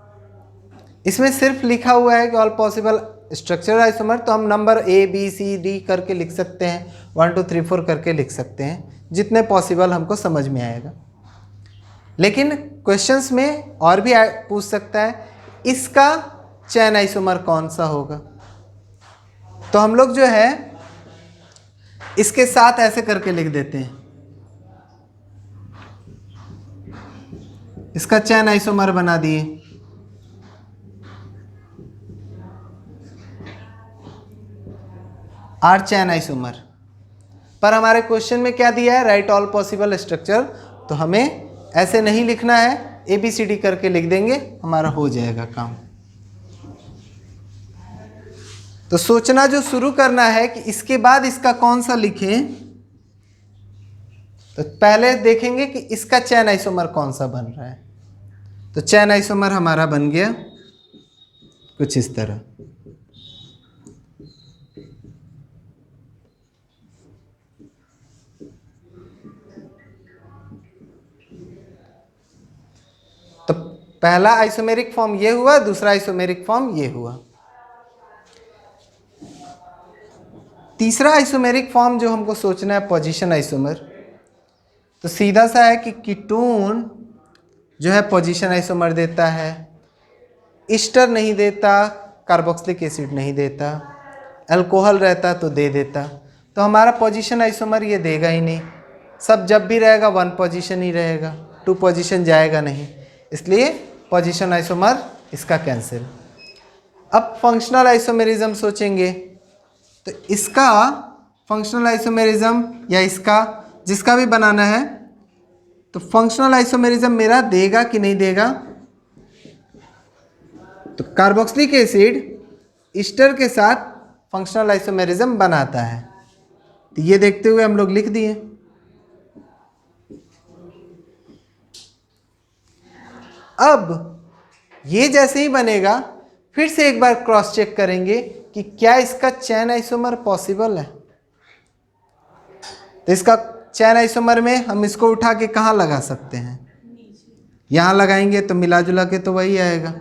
इसमें सिर्फ लिखा हुआ है कि ऑल पॉसिबल स्ट्रक्चरल आइसोमर, तो हम number A B C D करके लिख सकते हैं, 1 2 3 4 करके लिख सकते हैं, जितने पॉसिबल हमको समझ में आएगा। लेकिन क्वेश्चंस में और भी पूछ सकता है इसका चैन आइसोमर कौन सा होगा। तो हम लोग जो है इसके साथ ऐसे करके लिख देते हैं, इसका चैन आइसोमर बना दिए। R चैन आइसोमर। पर हमारे क्वेश्चन में क्या दिया है, राइट ऑल पॉसिबल स्ट्रक्चर, तो हमें ऐसे नहीं लिखना है, ABCD करके लिख देंगे, हमारा हो जाएगा काम। तो सोचना जो शुरू करना है कि इसके बाद इसका कौन सा लिखें, तो पहले देखेंगे कि इसका चैन आइसोमर कौन सा बन रहा है। तो चैन आइसोमर हमारा बन गया कुछ इस तरह। तो पहला आइसोमेरिक फॉर्म ये हुआ, दूसरा आइसोमेरिक फॉर्म ये हुआ। तीसरा आइसोमेरिक फॉर्म जो हमको सोचना है पोजीशन आइसोमर, तो सीधा सा है कि कीटोन जो है पोजीशन आइसोमर देता है, ईस्टर नहीं देता, कार्बोक्सिलिक एसिड नहीं देता, अल्कोहल रहता तो दे देता। तो हमारा पोजीशन आइसोमर ये देगा ही नहीं, सब जब भी रहेगा 1 पोजीशन ही रहेगा, 2 पोजीशन जाएगा नहीं, इसलिए पोजीशन आइसोमर इसका कैंसिल। अब फंक्शनल आइसोमेरिज्म सोचेंगे, तो इसका फंक्शनल आइसोमेरिज्म या इसका जिसका भी बनाना है, तो फंक्शनल आइसोमेरिज्म मेरा देगा कि नहीं देगा। तो कार्बोक्सिलिक एसिड ईस्टर के साथ फंक्शनल आइसोमेरिज्म बनाता है। तो ये देखते हुए हम लोग लिख दिए। अब ये जैसे ही बनेगा फिर से एक बार क्रॉस चेक करेंगे कि क्या इसका चैन आइसोमर पॉसिबल है। तो इसका चैन आइसोमर में हम इसको उठा के कहाँ लगा सकते हैं, यहाँ लगाएंगे तो मिला जुला के तो वही आएगा।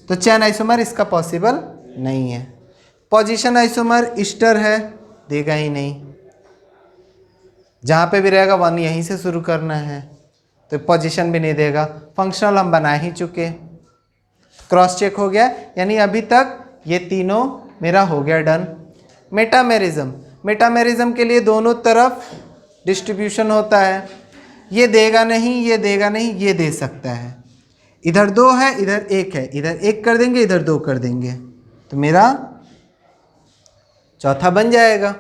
तो चैन आइसोमर इसका पॉसिबल नहीं है। पोजीशन आइसोमर ईस्टर है, देगा ही नहीं। जहाँ पे भी रहेगा 1 यहीं से शुरू करना है, तो पोजीशन भी नहीं देगा। फंक्शनल हम बना ही चुके, क्रॉस चेक हो गया, यानी अभी तक ये तीनों मेरा हो गया डन। मेटामेरिज्म, मेटामेरिज्म के लिए दोनों तरफ डिस्ट्रीब्यूशन होता है। ये देगा नहीं, ये देगा नहीं, ये दे सकता है। इधर 2 है, इधर 1 है, इधर 1 कर देंगे, इधर 2 कर देंगे, तो मेरा चौथा बन जाएगा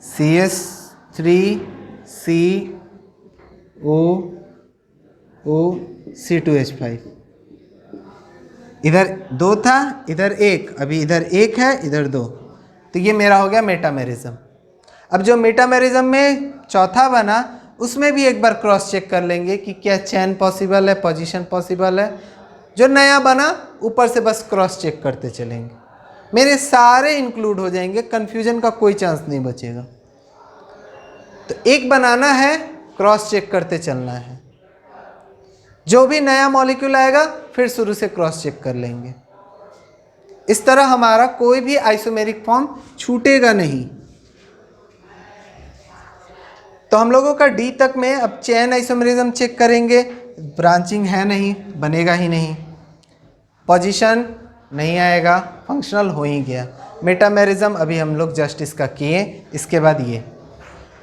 CH3COO C2H5। इधर 2 था, इधर 1, अभी इधर 1 है, इधर 2, तो ये मेरा हो गया मेटामेरिज्म। अब जो मेटामेरिज्म में चौथा बना उसमें भी एक बार क्रॉस चेक कर लेंगे कि क्या चैन पॉसिबल है, पोजीशन पॉसिबल है। जो नया बना ऊपर से बस क्रॉस चेक करते चलेंगे, मेरे सारे इंक्लूड हो जाएंगे, कन्फ्यूजन का कोई चांस नहीं बचेगा। तो एक बनाना है, क्रॉस चेक करते चलना है। जो भी नया मॉलिक्यूल आएगा फिर शुरू से क्रॉस चेक कर लेंगे। इस तरह हमारा कोई भी आइसोमेरिक फॉर्म छूटेगा नहीं। तो हम लोगों का डी तक में अब चेन आइसोमेरिज्म चेक करेंगे, ब्रांचिंग है नहीं, बनेगा ही नहीं। पोजीशन नहीं आएगा, फंक्शनल हो ही गया। मेटामेरिज्म अभी हम लोग जस्ट इसका किए, इसके बाद ये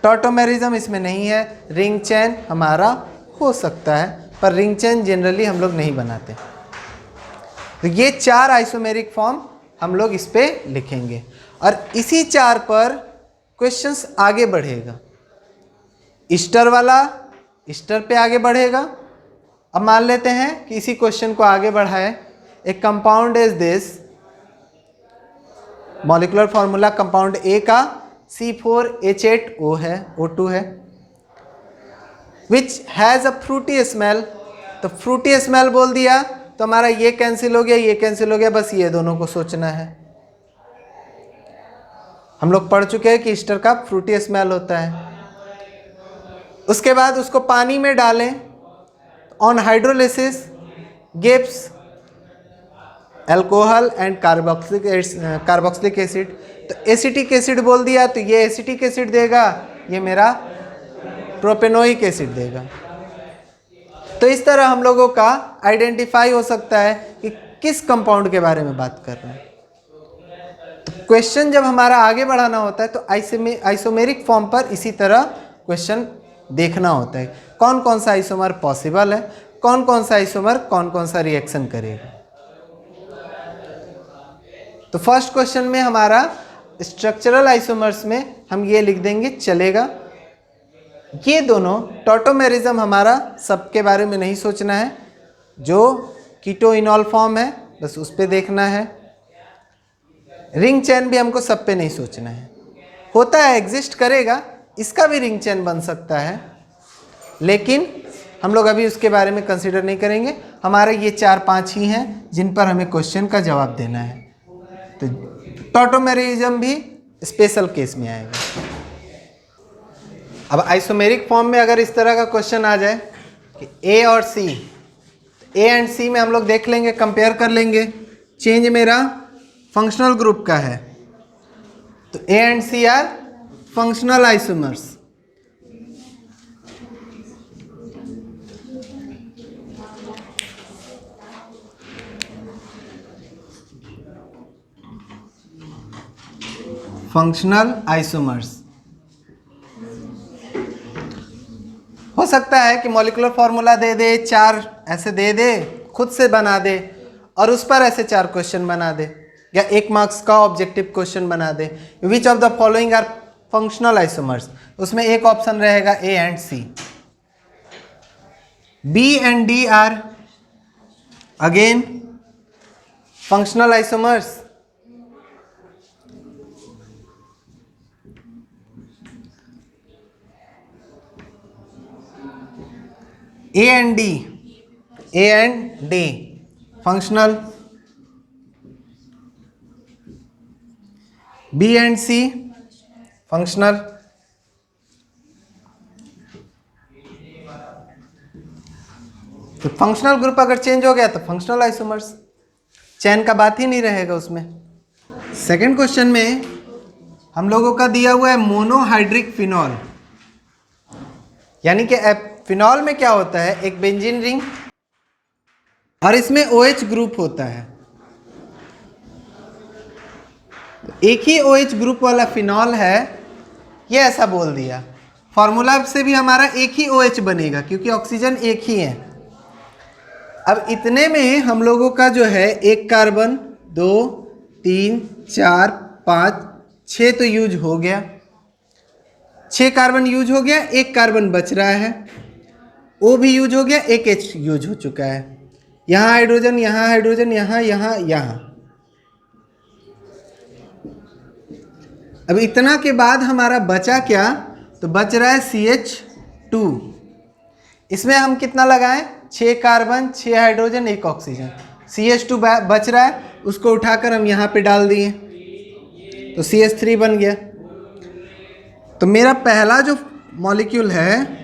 टॉटोमेरिज्म इसमें नहीं है। रिंग चेन हमारा हो सकता है, पर रिंग चेन जनरली हम लोग नहीं बनाते। तो ये 4 आइसोमेरिक फॉर्म हम लोग इस पे लिखेंगे और इसी 4 पर क्वेश्चंस आगे बढ़ेगा। ईस्टर वाला ईस्टर पे आगे बढ़ेगा। अब मान लेते हैं कि इसी क्वेश्चन को आगे बढ़ाए। एक compound is this, molecular formula compound A का C4H8O है, O2 है, which has a Frooti smell. तो फ्रूटी स्मेल बोल दिया तो हमारा ये कैंसिल हो गया, ये कैंसिल हो गया, बस ये दोनों को सोचना है। हम लोग पढ़ चुके हैं कि ईस्टर का फ्रूटी स्मेल होता है। उसके बाद उसको पानी में डालें, on hydrolysis gives alcohol and carboxylic acid. तो एसिटिक एसिड बोल दिया तो ये एसिटिक एसिड देगा, ये मेरा प्रोपेनोइक एसिड देगा। तो इस तरह हम लोगों का आइडेंटिफाई हो सकता है कि किस कंपाउंड के बारे में बात कर रहे हैं। तो क्वेश्चन जब हमारा आगे बढ़ाना होता है तो आइसोमेरिक फॉर्म पर इसी तरह क्वेश्चन देखना होता है, कौन कौन सा आइसोमर पॉसिबल है, कौन कौन सा आइसोमर कौन कौन सा रिएक्शन करेगा। तो फर्स्ट क्वेश्चन में हमारा स्ट्रक्चरल आइसोमर्स में हम ये लिख देंगे, चलेगा। ये दोनों टॉटोमेरिज्म हमारा सबके बारे में नहीं सोचना है, जो कीटोइनॉल फॉर्म है बस उस पे देखना है। रिंग चेन भी हमको सब पे नहीं सोचना है, होता है एग्जिस्ट करेगा, इसका भी रिंग चेन बन सकता है, लेकिन हम लोग अभी उसके बारे में कंसिडर नहीं करेंगे। हमारे ये 4-5 ही हैं जिन पर हमें क्वेश्चन का जवाब देना है। तो टॉटोमेरिज्म भी स्पेशल केस में आएगा। अब आइसोमेरिक फॉर्म में अगर इस तरह का क्वेश्चन आ जाए कि ए और सी, ए एंड सी में हम लोग देख लेंगे, कंपेयर कर लेंगे। चेंज मेरा फंक्शनल ग्रुप का है, तो A and C are functional isomers. Functional isomers हो सकता है कि मॉलिक्यूलर फॉर्मूला दे दे, 4 ऐसे दे दे, खुद से बना दे और उस पर ऐसे 4 क्वेश्चन बना दे, या 1 मार्क्स का ऑब्जेक्टिव क्वेश्चन बना दे। Which of the following are functional isomers, उसमें एक ऑप्शन रहेगा A and C. B and D are again functional isomers. A and D functional, B and C functional. तो फंक्शनल ग्रुप अगर चेंज हो गया तो फंक्शनल आइसोमर्स, चेन का बात ही नहीं रहेगा उसमें। सेकंड क्वेश्चन में हम लोगों का दिया हुआ है मोनोहाइड्रिक फिनॉल, यानी कि फिनॉल में क्या होता है, एक बेंजीन रिंग और इसमें OH ग्रुप होता है। एक ही OH ग्रुप वाला फिनॉल है, ये ऐसा बोल दिया। फॉर्मूला से भी हमारा एक ही OH बनेगा क्योंकि ऑक्सीजन एक ही है। अब इतने में हम लोगों का जो है एक कार्बन, 2 3 4 5 6 तो यूज हो गया, 6 कार्बन यूज हो गया, एक कार्बन बच रहा है, O भी यूज हो गया, एक H यूज हो चुका है। यहाँ हाइड्रोजन, यहाँ हाइड्रोजन, यहाँ यहाँ यहाँ। अब इतना के बाद हमारा बचा क्या, तो बच रहा है CH2। इसमें हम कितना लगाएं, 6 कार्बन 6 हाइड्रोजन 1 ऑक्सीजन, CH2 बच रहा है, उसको उठाकर हम यहाँ पे डाल दिए तो CH3 बन गया। तो मेरा पहला जो मॉलिक्यूल है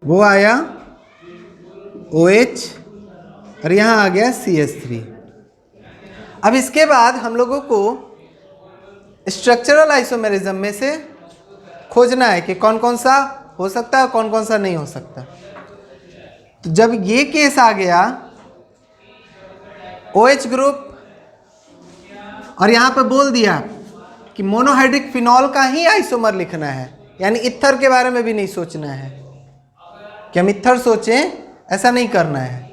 वो आया OH और यहाँ आ गया CH3। अब इसके बाद हम लोगों को स्ट्रक्चरल आइसोमेरिज्म में से खोजना है कि कौन कौन सा हो सकता है, कौन कौन सा नहीं हो सकता। तो जब ये केस आ गया OH ग्रुप और यहाँ पे बोल दिया कि मोनोहाइड्रिक फिनॉल का ही आइसोमर लिखना है, यानी इथर के बारे में भी नहीं सोचना है कि हम इथर सोचें, ऐसा नहीं करना है।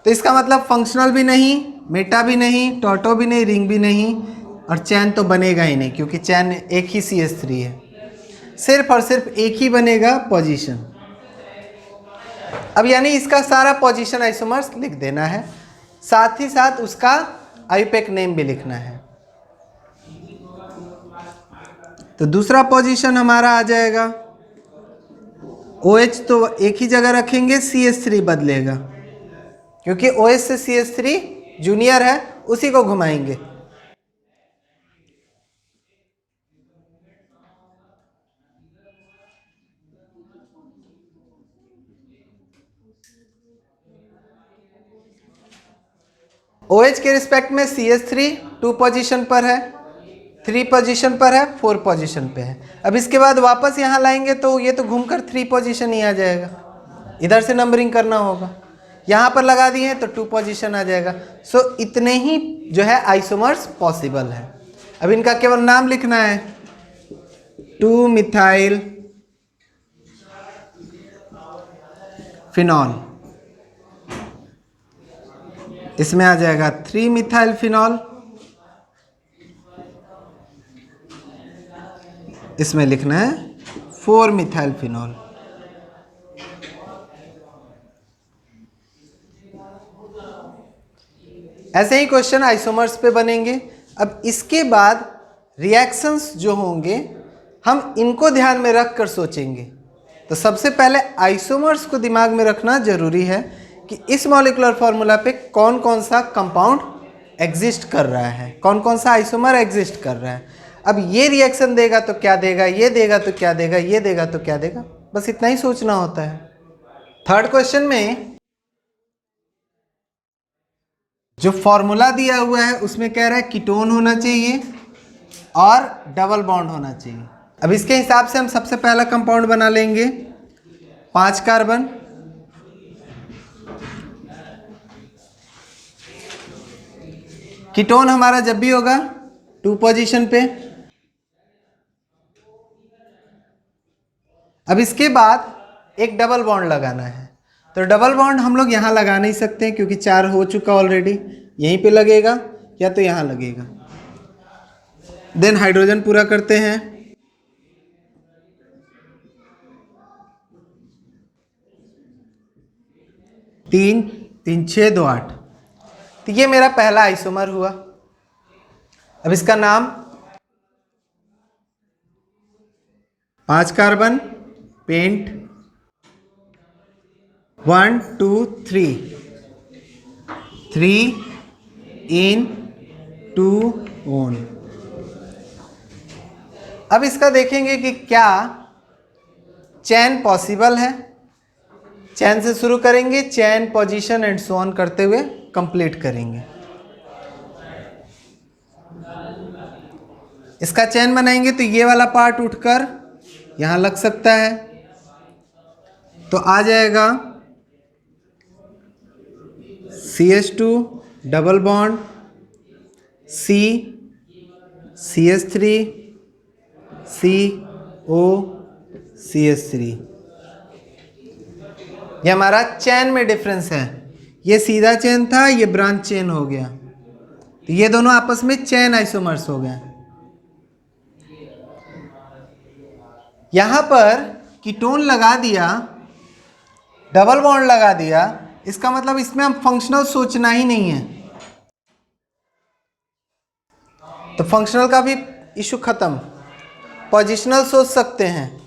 तो इसका मतलब फंक्शनल भी नहीं, मेटा भी नहीं, टॉटो भी नहीं, रिंग भी नहीं, और चैन तो बनेगा ही नहीं क्योंकि चैन एक ही CH3 है। सिर्फ और सिर्फ एक ही बनेगा पोजीशन। अब यानी इसका सारा पोजीशन आइसोमर्स लिख देना है, साथ ही साथ उसका आईयूपैक नेम भी लिखना है। तो दूसरा पोजीशन हमारा आ जाएगा, OH तो एक ही जगह रखेंगे, CH3 बदलेगा क्योंकि OH से CH3 जूनियर है, उसी को घुमाएंगे। OH के रिस्पेक्ट में CH3 2 पोजीशन पर है, 3 पोजीशन पर है, 4 पोजीशन पे है। अब इसके बाद वापस यहाँ लाएंगे तो ये तो घूमकर 3 पोजीशन ही आ जाएगा, इधर से नंबरिंग करना होगा। यहाँ पर लगा दिए तो 2 पोजीशन आ जाएगा। सो इतने ही जो है आइसोमर्स पॉसिबल है। अब इनका केवल नाम लिखना है, 2 मिथाइल फिनॉल, इसमें आ जाएगा 3 मिथाइल फिनॉल, इसमें लिखना है 4 मिथाइल फिनॉल। ऐसे ही क्वेश्चन आइसोमर्स पे बनेंगे। अब इसके बाद रिएक्शंस जो होंगे हम इनको ध्यान में रख कर सोचेंगे। तो सबसे पहले आइसोमर्स को दिमाग में रखना जरूरी है कि इस मॉलिक्यूलर फॉर्मूला पे कौन कौन सा कंपाउंड एग्जिस्ट कर रहा है, कौन कौन सा आइसोमर एग्जिस्ट कर रहा है। अब ये रिएक्शन देगा तो क्या देगा, ये देगा तो क्या देगा, ये देगा तो क्या देगा, बस इतना ही सोचना होता है। थर्ड क्वेश्चन में जो फॉर्मूला दिया हुआ है उसमें कह रहा है कीटोन होना चाहिए और डबल बॉन्ड होना चाहिए। अब इसके हिसाब से हम सबसे पहला कंपाउंड बना लेंगे, 5 कार्बन, कीटोन हमारा जब भी होगा 2 पोजीशन पे। अब इसके बाद एक डबल बॉन्ड लगाना है। तो डबल बॉन्ड हम लोग यहाँ लगा नहीं सकते क्योंकि 4 हो चुका ऑलरेडी, यहीं पे लगेगा या तो यहाँ लगेगा। देन हाइड्रोजन पूरा करते हैं। तीन, 3 6 2 8। तो ये मेरा पहला आइसोमर हुआ। अब इसका नाम 5 कार्बन पेंट 1 2 3 इन 2 ऑन। अब इसका देखेंगे कि क्या चैन पॉसिबल है। चैन से शुरू करेंगे, चैन पोजीशन एंड सो ऑन करते हुए कंप्लीट करेंगे। इसका चैन बनाएंगे तो ये वाला पार्ट उठकर यहां लग सकता है, तो आ जाएगा CH2 double bond CH3 CO CH3। ये हमारा चैन में डिफरेंस है। ये सीधा चेन था, ये ब्रांच चेन हो गया, तो ये दोनों आपस में चैन आइसोमर्स हो गए। यहां पर कीटोन लगा दिया, डबल बॉन्ड लगा दिया, इसका मतलब इसमें हम फंक्शनल सोचना ही नहीं है, तो फंक्शनल का भी इशू खत्म। पोजिशनल सोच सकते हैं,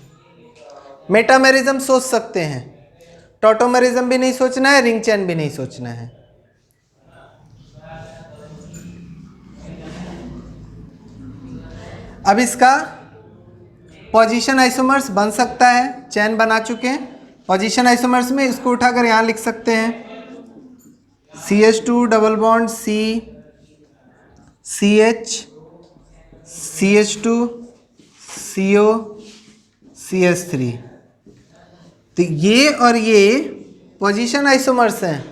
मेटामेरिज्म सोच सकते हैं, टॉटोमेरिज्म भी नहीं सोचना है, रिंग चैन भी नहीं सोचना है। अब इसका पोजीशन आइसोमर्स बन सकता है, चैन बना चुके हैं। पोजीशन आइसोमर्स में इसको उठाकर यहां लिख सकते हैं CH2 double bond CH CH2 CO CH3। तो ये और ये पोजीशन आइसोमर्स हैं,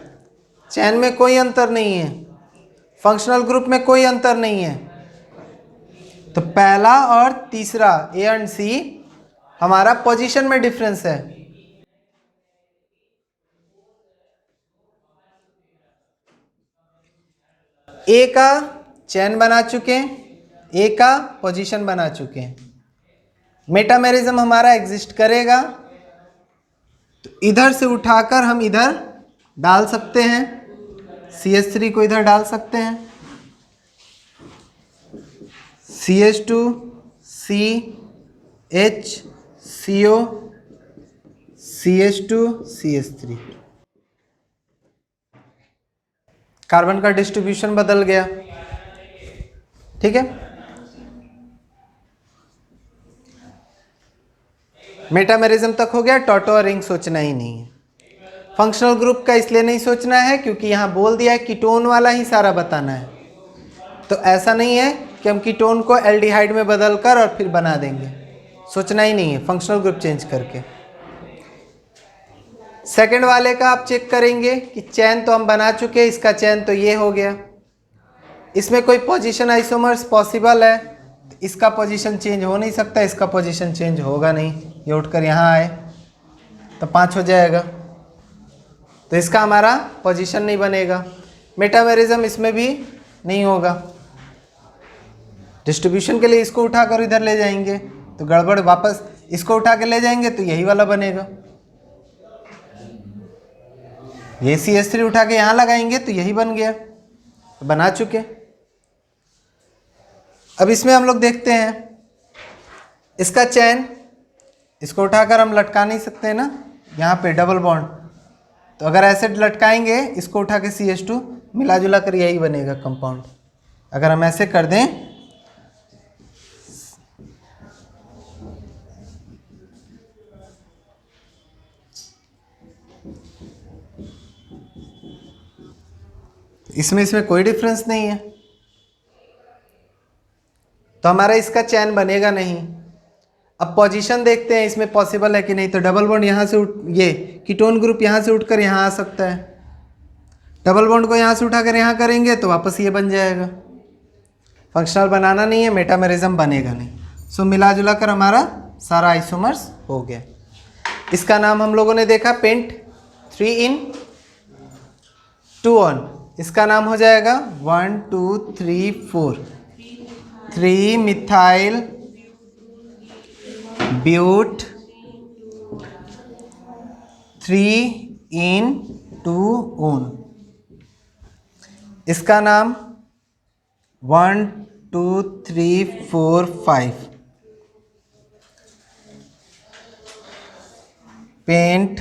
चैन में कोई अंतर नहीं है, फंक्शनल ग्रुप में कोई अंतर नहीं है। तो पहला और तीसरा A एंड C हमारा पोजीशन में डिफरेंस है। A का चैन बना चुके हैं, A का पोजीशन बना चुके हैं। मेटामेरिज्म हमारा एग्जिस्ट करेगा, तो इधर से उठाकर हम इधर डाल सकते हैं, CH3 को इधर डाल सकते हैं, CH2 CH CO CH2 CH3। Carbon का डिस्ट्रीब्यूशन बदल गया, ठीक है। मेटामेरिज्म तक हो गया, टॉटो और रिंग सोचना ही नहीं है। फंक्शनल ग्रुप का इसलिए नहीं सोचना है क्योंकि यहां बोल दिया है कीटोन वाला ही सारा बताना है, तो ऐसा नहीं है कि हम कीटोन को एल्डिहाइड में बदलकर और फिर बना देंगे, सोचना ही नहीं है फंक्शनल ग्रुप चेंज करके। सेकंड वाले का आप चेक करेंगे कि चैन तो हम बना चुके हैं, इसका चैन तो ये हो गया, इसमें कोई पोजीशन आइसोमर्स पॉसिबल है, तो इसका पोजीशन चेंज हो नहीं सकता, इसका पोजीशन चेंज होगा नहीं, ये उठकर यहाँ आए तो 5 हो जाएगा, तो इसका हमारा पोजीशन नहीं बनेगा। मेटामेरिज्म इसमें भी नहीं होगा। डिस्ट्रीब्यूशन के लिए इसको उठाकर इधर ले जाएंगे तो गड़बड़, वापस इसको उठा के ले जाएंगे तो यही वाला बनेगा। ये CH3 उठा के यहाँ लगाएंगे तो यही बन गया, तो बना चुके। अब इसमें हम लोग देखते हैं इसका चैन, इसको उठाकर हम लटका नहीं सकते ना यहाँ पे डबल बॉन्ड, तो अगर ऐसे लटकाएंगे इसको उठा के CH2 मिला जुला कर यही बनेगा कंपाउंड। अगर हम ऐसे कर दें इसमें कोई डिफरेंस नहीं है, तो हमारा इसका चैन बनेगा नहीं। अब पोजीशन देखते हैं इसमें पॉसिबल है कि नहीं, तो डबल बॉन्ड यहाँ से ये कीटोन ग्रुप यहाँ से उठकर यहाँ आ सकता है, डबल बॉन्ड को यहाँ से उठाकर यहाँ करेंगे तो वापस ये बन जाएगा। फंक्शनल बनाना नहीं है, मेटामेरिज्म बनेगा नहीं। सो मिला जुला कर हमारा सारा आइसोमर्स हो गया। इसका नाम हम लोगों ने देखा पेंट 3 in 2 on, इसका नाम हो जाएगा 1 2 3 4 3 मिथाइल ब्यूट 3 इन 2 ओन। इसका नाम 1 2 3 4 5 पेंट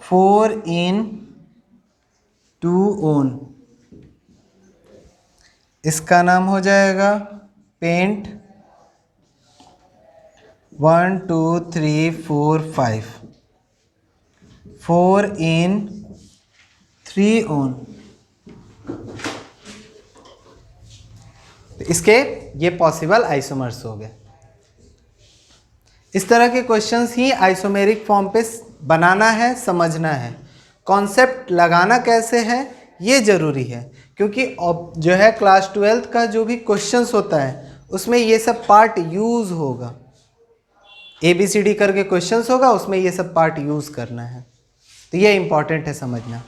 4 इन 2 ओन। इसका नाम हो जाएगा पेंट 1 2 3 4 5 4 इन 3 ओन। तो इसके ये पॉसिबल आइसोमर्स हो गए। इस तरह के क्वेश्चंस ही आइसोमेरिक फॉर्म पे बनाना है, समझना है। कॉन्सेप्ट लगाना कैसे है ये ज़रूरी है, क्योंकि जो है क्लास 12th का जो भी क्वेश्चंस होता है उसमें ये सब पार्ट यूज़ होगा। ABCD करके क्वेश्चंस होगा, उसमें ये सब पार्ट यूज़ करना है। तो ये इम्पॉर्टेंट है समझना।